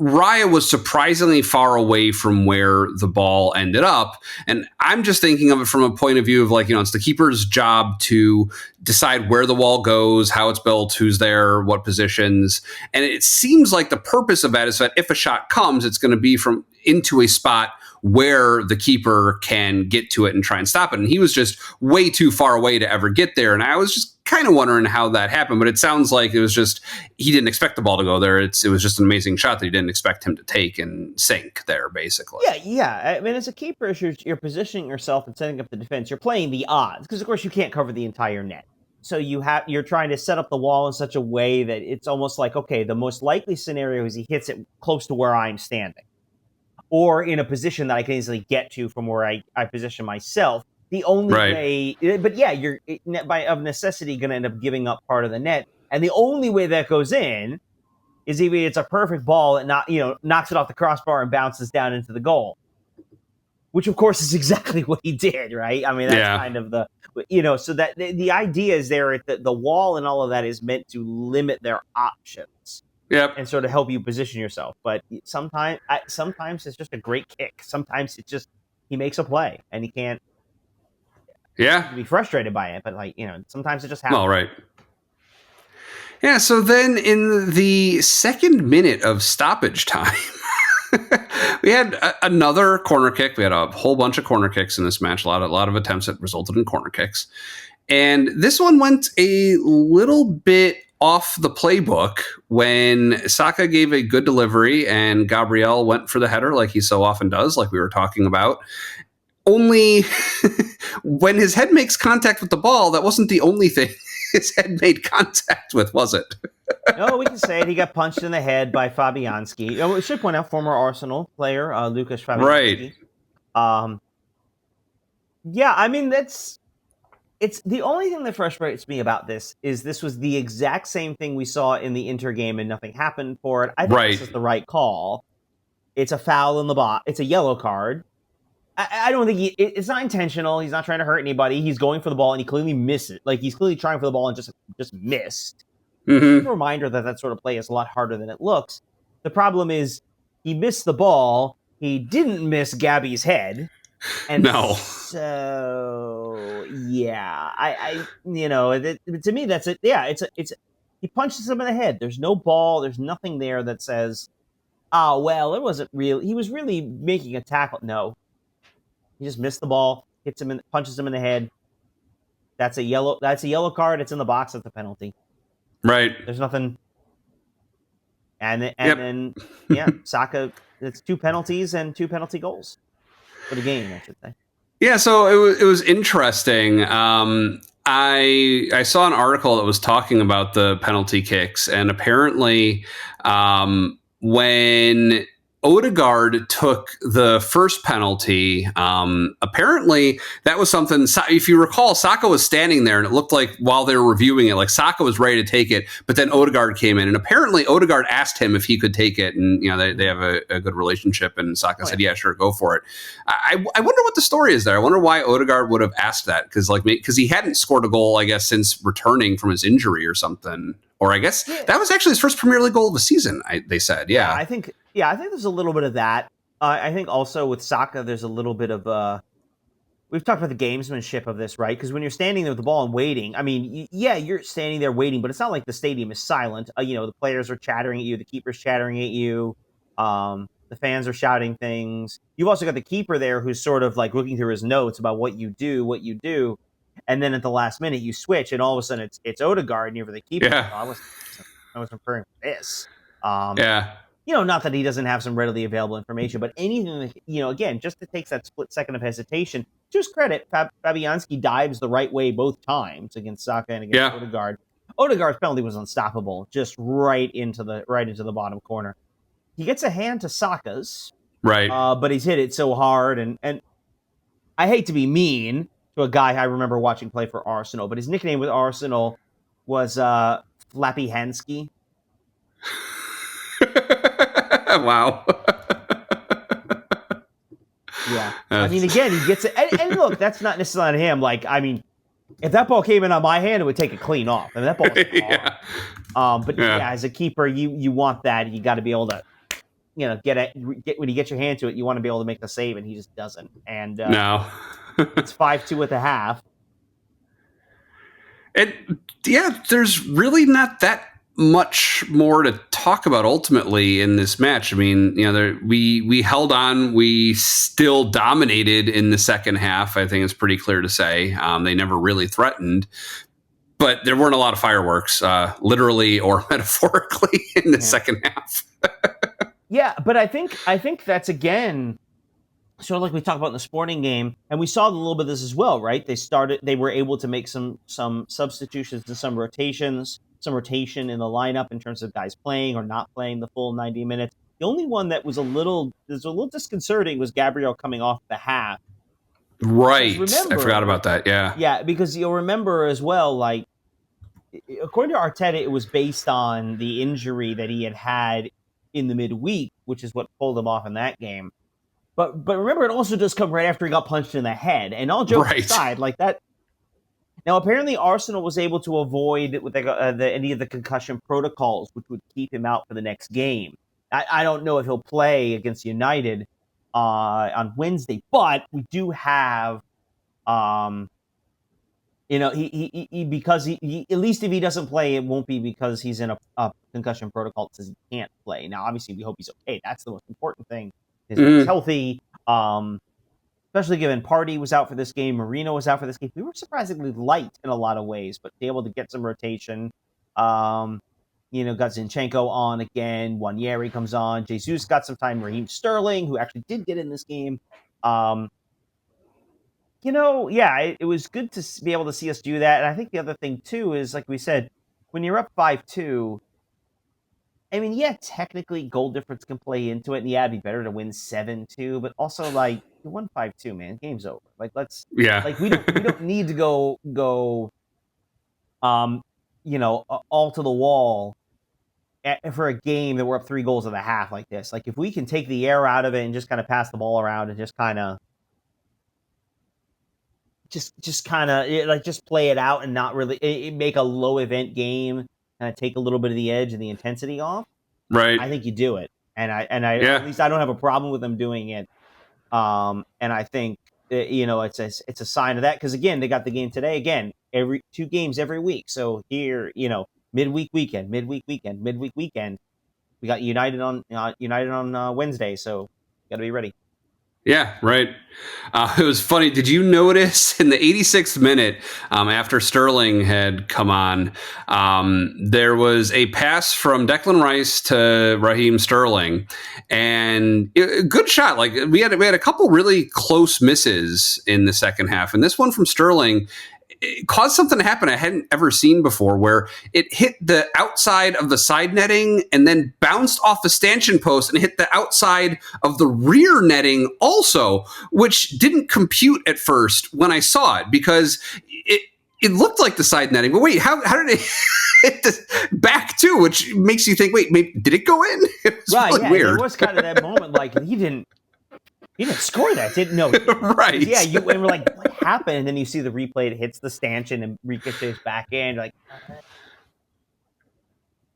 Raya was surprisingly far away from where the ball ended up. And I'm just thinking of it from a point of view of like, it's the keeper's job to decide where the wall goes, how it's built, who's there, what positions. And it seems like the purpose of that is that if a shot comes, it's going to be from into a spot where the keeper can get to it and try and stop it. And he was just way too far away to ever get there. And I was just kind of wondering how that happened, but it sounds like it was just, he didn't expect the ball to go there. It was just an amazing shot that he didn't expect him to take and sink there, basically. Yeah. I mean, as a keeper, as you're positioning yourself and setting up the defense, you're playing the odds, because of course you can't cover the entire net. So you're trying to set up the wall in such a way that it's almost like, okay, the most likely scenario is he hits it close to where I'm standing, or in a position that I can easily get to from where I position myself. The only way, but yeah, you're of necessity going to end up giving up part of the net. And the only way that goes in is even it's a perfect ball and knocks it off the crossbar and bounces down into the goal, which of course is exactly what he did, right? I mean, that's kind of so that the idea is there that the wall and all of that is meant to limit their options. Yep. And sort of help you position yourself. But sometimes it's just a great kick. Sometimes it's just he makes a play and he can't be frustrated by it. But sometimes it just happens. Well, right. Yeah, so then in the second minute of stoppage time, we had another corner kick. We had a whole bunch of corner kicks in this match, a lot of attempts that resulted in corner kicks. And this one went a little bit off the playbook when Saka gave a good delivery and Gabriel went for the header like he so often does, like we were talking about. Only when his head makes contact with the ball, that wasn't the only thing his head made contact with, was it? No, we can say it. He got punched in the head by Fabianski. We should point out former Arsenal player, Lucas Fabianski. Right. Yeah, I mean, it's the only thing that frustrates me about this was the exact same thing we saw in the Inter game and nothing happened for it. I think this is the right call. It's a foul in the box. It's a yellow card. I don't think it's not intentional. He's not trying to hurt anybody. He's going for the ball and he clearly missed it. Like he's clearly trying for the ball and just missed. Mm-hmm. A reminder that sort of play is a lot harder than it looks. The problem is he missed the ball. He didn't miss Gabby's head. And no. So yeah, to me that's it. Yeah, it's he punches him in the head. There's no ball. There's nothing there that says, "Oh well, it wasn't real." He was really making a tackle. No, he just missed the ball, punches him in the head. That's a yellow card. It's in the box. That's a penalty. Right. There's nothing. Then Saka. It's 2 penalties and 2 penalty goals for the game, I should say. Yeah, so it was interesting. I saw an article that was talking about the penalty kicks, and apparently when Odegaard took the first penalty, apparently that was something, if you recall, Saka was standing there and it looked like while they were reviewing it, like Saka was ready to take it, but then Odegaard came in and apparently Odegaard asked him if he could take it, and they have a good relationship, and Saka said, yeah, sure, go for it. I wonder what the story is there. I wonder why Odegaard would have asked that, because he hadn't scored a goal, I guess, since returning from his injury or something. Or I guess that was actually his first Premier League goal of the season, they said. Yeah. I think there's a little bit of that. I think also with Saka, there's a little bit of we've talked about the gamesmanship of this, right? Because when you're standing there with the ball and waiting, I mean, you're standing there waiting, but it's not like the stadium is silent. The players are chattering at you, the keeper's chattering at you, the fans are shouting things. You've also got the keeper there who's sort of like looking through his notes about what you do. And then at the last minute you switch, and all of a sudden it's Odegaard, and you're the keeper. Yeah. I was preparing for this. Not that he doesn't have some readily available information, but anything that, again, just it takes that split second of hesitation. To his credit, Fabianski dives the right way both times against Saka and against Odegaard. Odegaard's penalty was unstoppable, just right into the bottom corner. He gets a hand to Saka's, right? But he's hit it so hard, and I hate to be mean to a guy I remember watching play for Arsenal, but his nickname with Arsenal was Flappy-Handski. Wow. Yeah. I mean, again, he gets it. And look, that's not necessarily on him. Like, I mean, if that ball came in on my hand, it would take it clean off. I mean, that ball was But as a keeper, you want that. You got to be able to, get when you get your hand to it, you want to be able to make the save, and he just doesn't. And no. It's 5-2 at the half. There's really not that much more to talk about ultimately in this match. I mean, we held on. We still dominated in the second half. I think it's pretty clear to say. They never really threatened, but there weren't a lot of fireworks, literally or metaphorically, in the second half. Yeah, but I think that's, again, sort of like we talked about in the Sporting game, and we saw a little bit of this as well, right? They were able to make some substitutions and some rotation in the lineup in terms of guys playing or not playing the full 90 minutes. The only one that was a little disconcerting was Gabriel coming off the half. Right. I forgot about that. Yeah. Yeah, because you'll remember as well, like, according to Arteta, it was based on the injury that he had in the midweek, which is what pulled him off in that game. But remember, it also does come right after he got punched in the head. And all jokes aside, like that. Now, apparently, Arsenal was able to avoid any of the concussion protocols, which would keep him out for the next game. I don't know if he'll play against United on Wednesday, but we do have, he because he at least if he doesn't play, it won't be because he's in a concussion protocol that says he can't play. Now, obviously, we hope he's okay. That's the most important thing. He's healthy. Especially given Partey was out for this game, Marino was out for this game. We were surprisingly light in a lot of ways, but able to get some rotation. Got Zinchenko on again. Wanyeri comes on. Jesus got some time. Raheem Sterling, who actually did get in this game. It was good to be able to see us do that. And I think the other thing, too, is, like we said, when you're up 5-2, I mean, yeah, technically goal difference can play into it. And yeah, it'd be better to win 7-2, but also, like, you won 5-2, man. Game's over. Like, we don't need to go all to the wall for a game that we're up 3 goals at the half like this. Like, if we can take the air out of it and just kind of pass the ball around and just kind of just play it out and not really make a low event game, kind of take a little bit of the edge and the intensity off. Right. I think you do it. And at least I don't have a problem with them doing it. And I think, it's a sign of that. Because, again, they got the game today. Again, 2 games every week. So here, midweek weekend. We got United on Wednesday. So got to be ready. Yeah, right. It was funny. Did you notice in the 86th minute, after Sterling had come on, there was a pass from Declan Rice to Raheem Sterling, and good shot. Like we had a couple really close misses in the second half, and this one from Sterling caused something to happen I hadn't ever seen before, where it hit the outside of the side netting and then bounced off the stanchion post and hit the outside of the rear netting also, which didn't compute at first when I saw it, because it looked like the side netting. But wait, how did it hit the back too? Which makes you think, wait, maybe did it go in? It was really weird. It was kind of that moment, like he didn't score that, didn't know. Right. Yeah, and we're like, what happened? And then you see the replay, it hits the stanchion and ricochets back in. Like,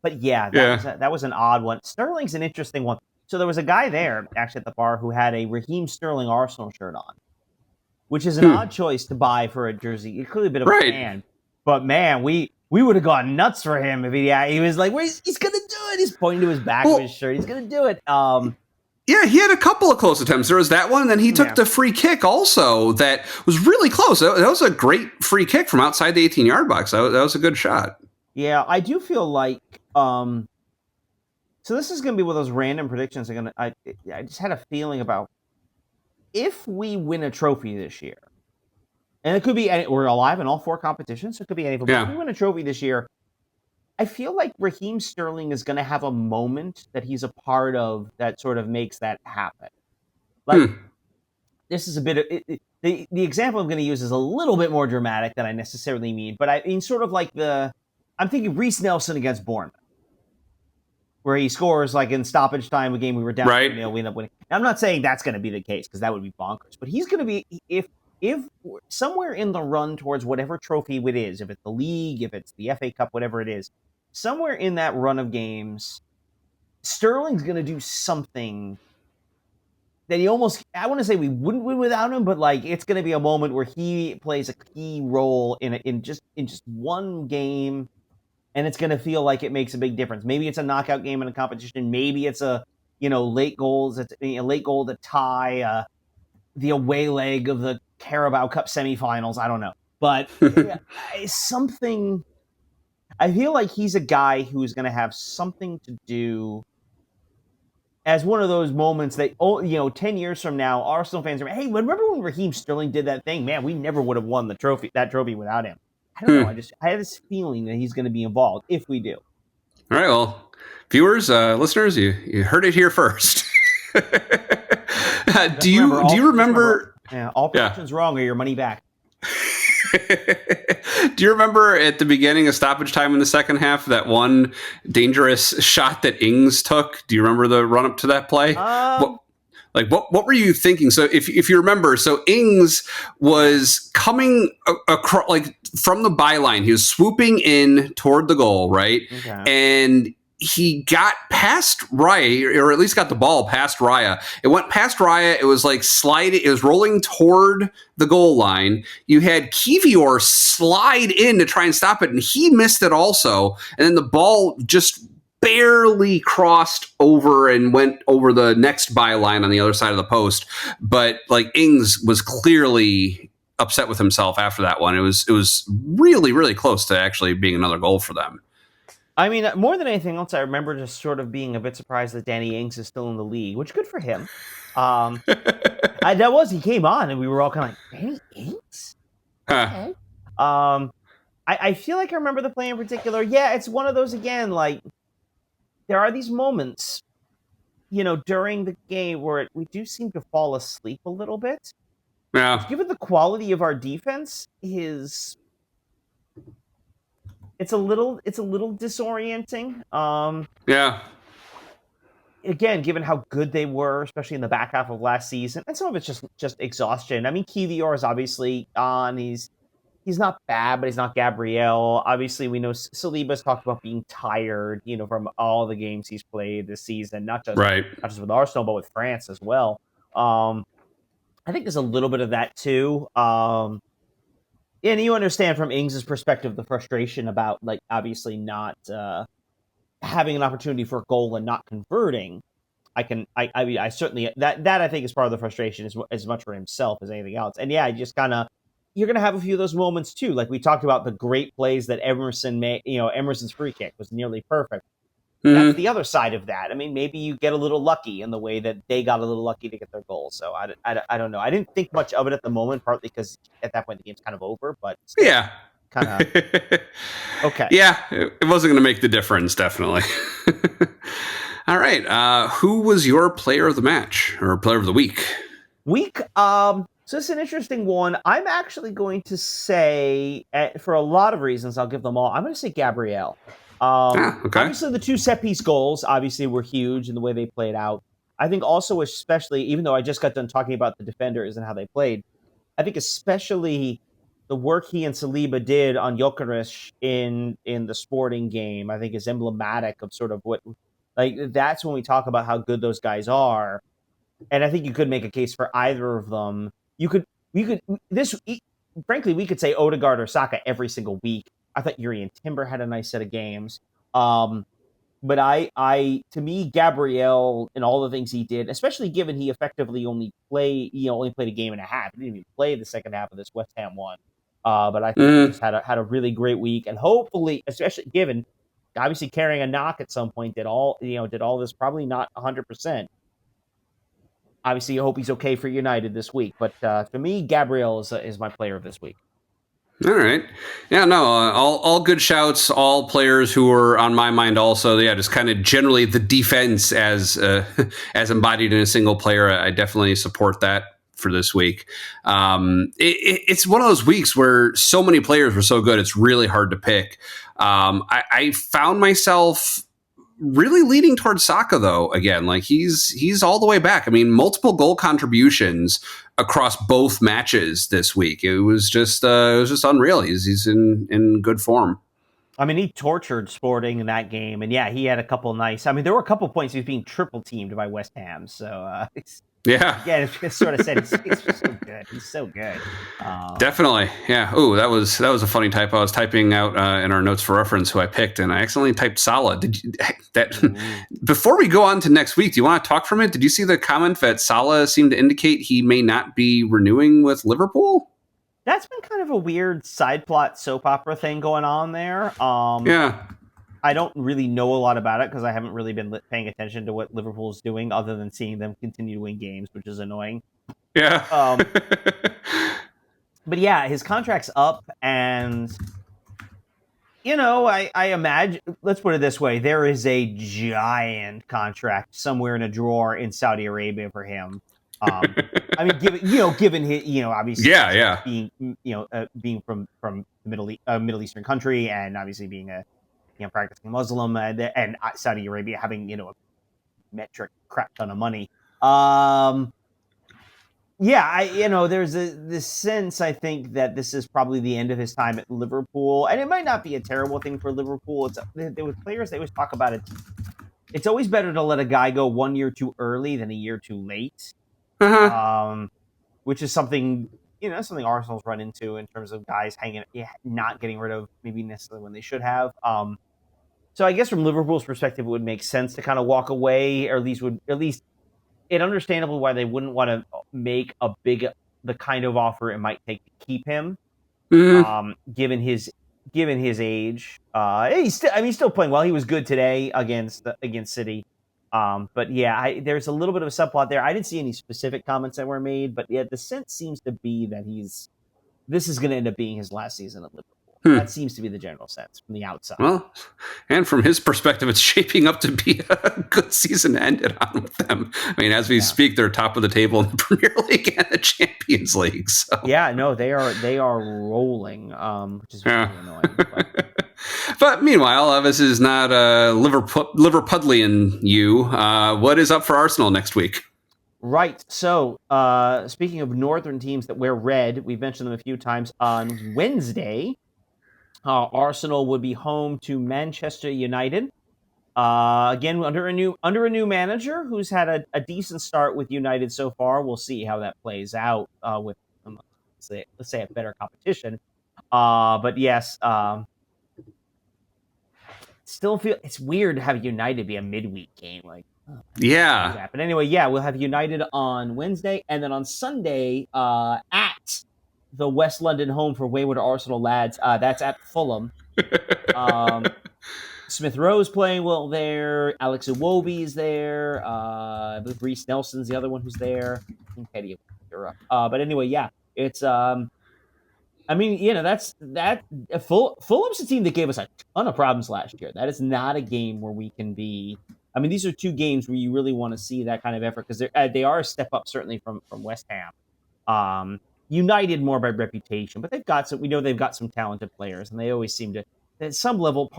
but yeah, that was an odd one. Sterling's an interesting one. So there was a guy there, actually at the bar, who had a Raheem Sterling Arsenal shirt on, which is an odd choice to buy for a jersey. You're clearly a bit of a fan. But man, we would have gone nuts for him if he was like, he's going to do it. He's pointing to his back of his shirt. He's going to do it. Yeah, he had a couple of close attempts. There was that one, and then he took the free kick also that was really close. That was a great free kick from outside the 18-yard box. That was a good shot. Yeah, I do feel like so this is going to be one of those random predictions. I just had a feeling about if we win a trophy this year, and it could be we're alive in all 4 competitions, so it could be anything. But if we win a trophy this year, I feel like Raheem Sterling is going to have a moment that he's a part of that sort of makes that happen. Like, this is a bit of the example I'm going to use is a little bit more dramatic than I necessarily mean, but I mean sort of like I'm thinking Reece Nelson against Bournemouth, where he scores like in stoppage time, a game we were down 1-0, we end up winning. Now, I'm not saying that's going to be the case because that would be bonkers, but he's going to be if somewhere in the run towards whatever trophy it is, if it's the league, if it's the FA Cup, whatever it is. Somewhere in that run of games, Sterling's going to do something that I want to say we wouldn't win without him, but like it's going to be a moment where he plays a key role in just one game, and it's going to feel like it makes a big difference. Maybe it's a knockout game in a competition. Maybe it's a late goals. It's a late goal to tie the away leg of the Carabao Cup semifinals. I don't know, but something. I feel like he's a guy who's going to have something to do as one of those moments that, 10 years from now, Arsenal fans are, hey, remember when Raheem Sterling did that thing? Man, we never would have won that trophy without him. I don't know. I had this feeling that he's going to be involved if we do. All right. Well, viewers, listeners, you heard it here first. Do you remember? All predictions wrong or your money back. Do you remember at the beginning of stoppage time in the second half that one dangerous shot that Ings took? Do you remember the run up to that play? Um, What were you thinking? So if you remember, so Ings was coming across like from the byline. He was swooping in toward the goal, right? okay. And he got past Raya, or at least got the ball past Raya. It went past Raya. It was like sliding. It was rolling toward the goal line. You had Kivior slide in to try and stop it, and he missed it also. And then the ball just barely crossed over and went over the next byline on the other side of the post. But like Ings was clearly upset with himself after that one. It was really, really close to actually being another goal for them. I mean, more than anything else, I remember just sort of being a bit surprised that Danny Ings is still in the league, which good for him. He came on and we were all kind of like, Danny Ings? Okay. I feel like I remember the play in particular. Yeah, it's one of those again, like there are these moments, during the game where we do seem to fall asleep a little bit. Yeah. Given the quality of our defense, it's a little disorienting. Yeah. Again, given how good they were, especially in the back half of last season, and some of it's just exhaustion. I mean, Kivior is obviously on. He's not bad, but he's not Gabriel. Obviously, we know Saliba's talked about being tired, from all the games he's played this season, not just with Arsenal, but with France as well. I think there's a little bit of that too. And you understand from Ings' perspective the frustration about, like, obviously not having an opportunity for a goal and not converting. I certainly that I think is part of the frustration as much for himself as anything else. And yeah, just kind of you're going to have a few of those moments too. Like we talked about the great plays that Emerson made. Emerson's free kick was nearly perfect. That's the other side of that. I mean, maybe you get a little lucky in the way that they got a little lucky to get their goal. So I don't know. I didn't think much of it at the moment, partly because at that point the game's kind of over. But still, yeah, kind of okay. Yeah, it wasn't going to make the difference, definitely. All right. Who was your player of the match or player of the week? So it's an interesting one. I'm actually going to say, for a lot of reasons, I'll give them all. I'm going to say Gabrielle. Okay. Obviously, the two set-piece goals obviously were huge in the way they played out. I think also, especially, even though I just got done talking about the defenders and how they played, I think especially the work he and Saliba did on Gyökeres in the Sporting game, I think is emblematic of sort of what, like, that's when we talk about how good those guys are. And I think you could make a case for either of them. Frankly, we could say Odegaard or Saka every single week. I thought Yuri and Timber had a nice set of games. But to me, Gabriel and all the things he did, especially given he effectively only played a game and a half. He didn't even play the second half of this West Ham one. But I think he just had a really great week, and hopefully, especially given obviously carrying a knock at some point, did all this probably not 100%. Obviously, I hope he's okay for United this week. But for me, Gabriel is my player of this week. All right. Yeah, no, all good shouts, all players who were on my mind also. Yeah, just kind of generally the defense as embodied in a single player. I definitely support that for this week. It's one of those weeks where so many players were so good, it's really hard to pick. I found myself really leaning towards Saka though. Again, like he's all the way back. I mean, multiple goal contributions across both matches this week. It was just unreal. He's in good form. I mean, he tortured Sporting in that game, and yeah, he had a couple nice. I mean, there were a couple points he was being triple teamed by West Ham. So yeah, it's sort of said he's just so good. He's so good. Definitely, yeah. Ooh, that was a funny typo. I was typing out in our notes for reference who I picked, and I accidentally typed Salah. Did you Before we go on to next week, do you want to talk from it? Did you see the comment that Salah seemed to indicate he may not be renewing with Liverpool? That's been kind of a weird side plot soap opera thing going on there. Yeah. I don't really know a lot about it because I haven't really been paying attention to what Liverpool's doing other than seeing them continue to win games, which is annoying. Yeah. But yeah, his contract's up, and I imagine, let's put it this way, there is a giant contract somewhere in a drawer in Saudi Arabia for him. I mean, given his, obviously, being from the Middle Eastern country, and obviously being a practicing Muslim, and Saudi Arabia having a metric crap ton of money. There's this sense, I think, that this is probably the end of his time at Liverpool, and it might not be a terrible thing for Liverpool. There were players, they always talk about it. It's always better to let a guy go 1 year too early than a year too late, which is something Arsenal's run into in terms of guys not getting rid of maybe necessarily when they should have. So I guess from Liverpool's perspective, it would make sense to kind of walk away, or at least it's understandable why they wouldn't want to make the kind of offer it might take to keep him, given his age. He's still playing well. He was good today against City. But yeah, there's a little bit of a subplot there. I didn't see any specific comments that were made, but yeah, the sense seems to be that this is going to end up being his last season at Liverpool. That seems to be the general sense from the outside. Well, and from his perspective, it's shaping up to be a good season to end it on with them. I mean, as we speak, they're top of the table in the Premier League and the Champions League. So. Yeah, no, they are rolling, which is very annoying. But meanwhile, this is not Liverpudlian you. What is up for Arsenal next week? Right. So, speaking of northern teams that wear red, we've mentioned them a few times. On Wednesday, Arsenal would be home to Manchester United. Again, under a new manager who's had a decent start with United so far. We'll see how that plays out with let's say a better competition. But yes, still feel it's weird to have United be a midweek game. But anyway, we'll have United on Wednesday, and then on Sunday at the West London home for Wayward Arsenal lads. That's at Fulham. Smith Rowe's playing well there. Alex Iwobi is there. I believe Reece Nelson's the other one who's there. I think Teddy Europe. But anyway, it's Fulham's a team that gave us a ton of problems last year. That is not a game where we can be. I mean, these are two games where you really want to see that kind of effort because they are a step up certainly from West Ham. United more by reputation, but we know they've got some talented players, and they always seem to, at some level,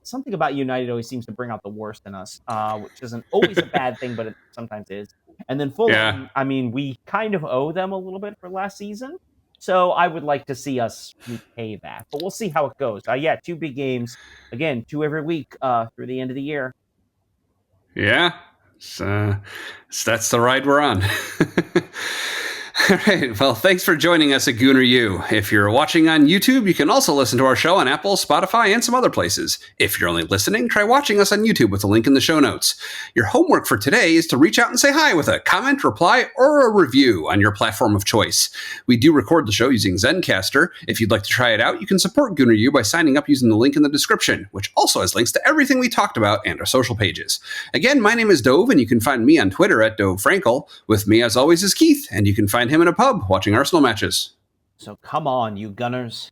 something about United always seems to bring out the worst in us, which isn't always a bad thing, but it sometimes is. And then Fulham, I mean, we kind of owe them a little bit for last season, so I would like to see us repay that, but we'll see how it goes. Two big games, again, 2 every week through the end of the year. Yeah, so that's the ride we're on. All right. Well, thanks for joining us at Gooner U. If you're watching on YouTube, you can also listen to our show on Apple, Spotify, and some other places. If you're only listening, try watching us on YouTube with a link in the show notes. Your homework for today is to reach out and say hi with a comment, reply, or a review on your platform of choice. We do record the show using Zencaster. If you'd like to try it out, you can support Gooner U by signing up using the link in the description, which also has links to everything we talked about and our social pages. Again, my name is Dove, and you can find me on Twitter at DoveFrankel. With me, as always, is Keith, and you can find him in a pub watching Arsenal matches. So come on, you Gunners.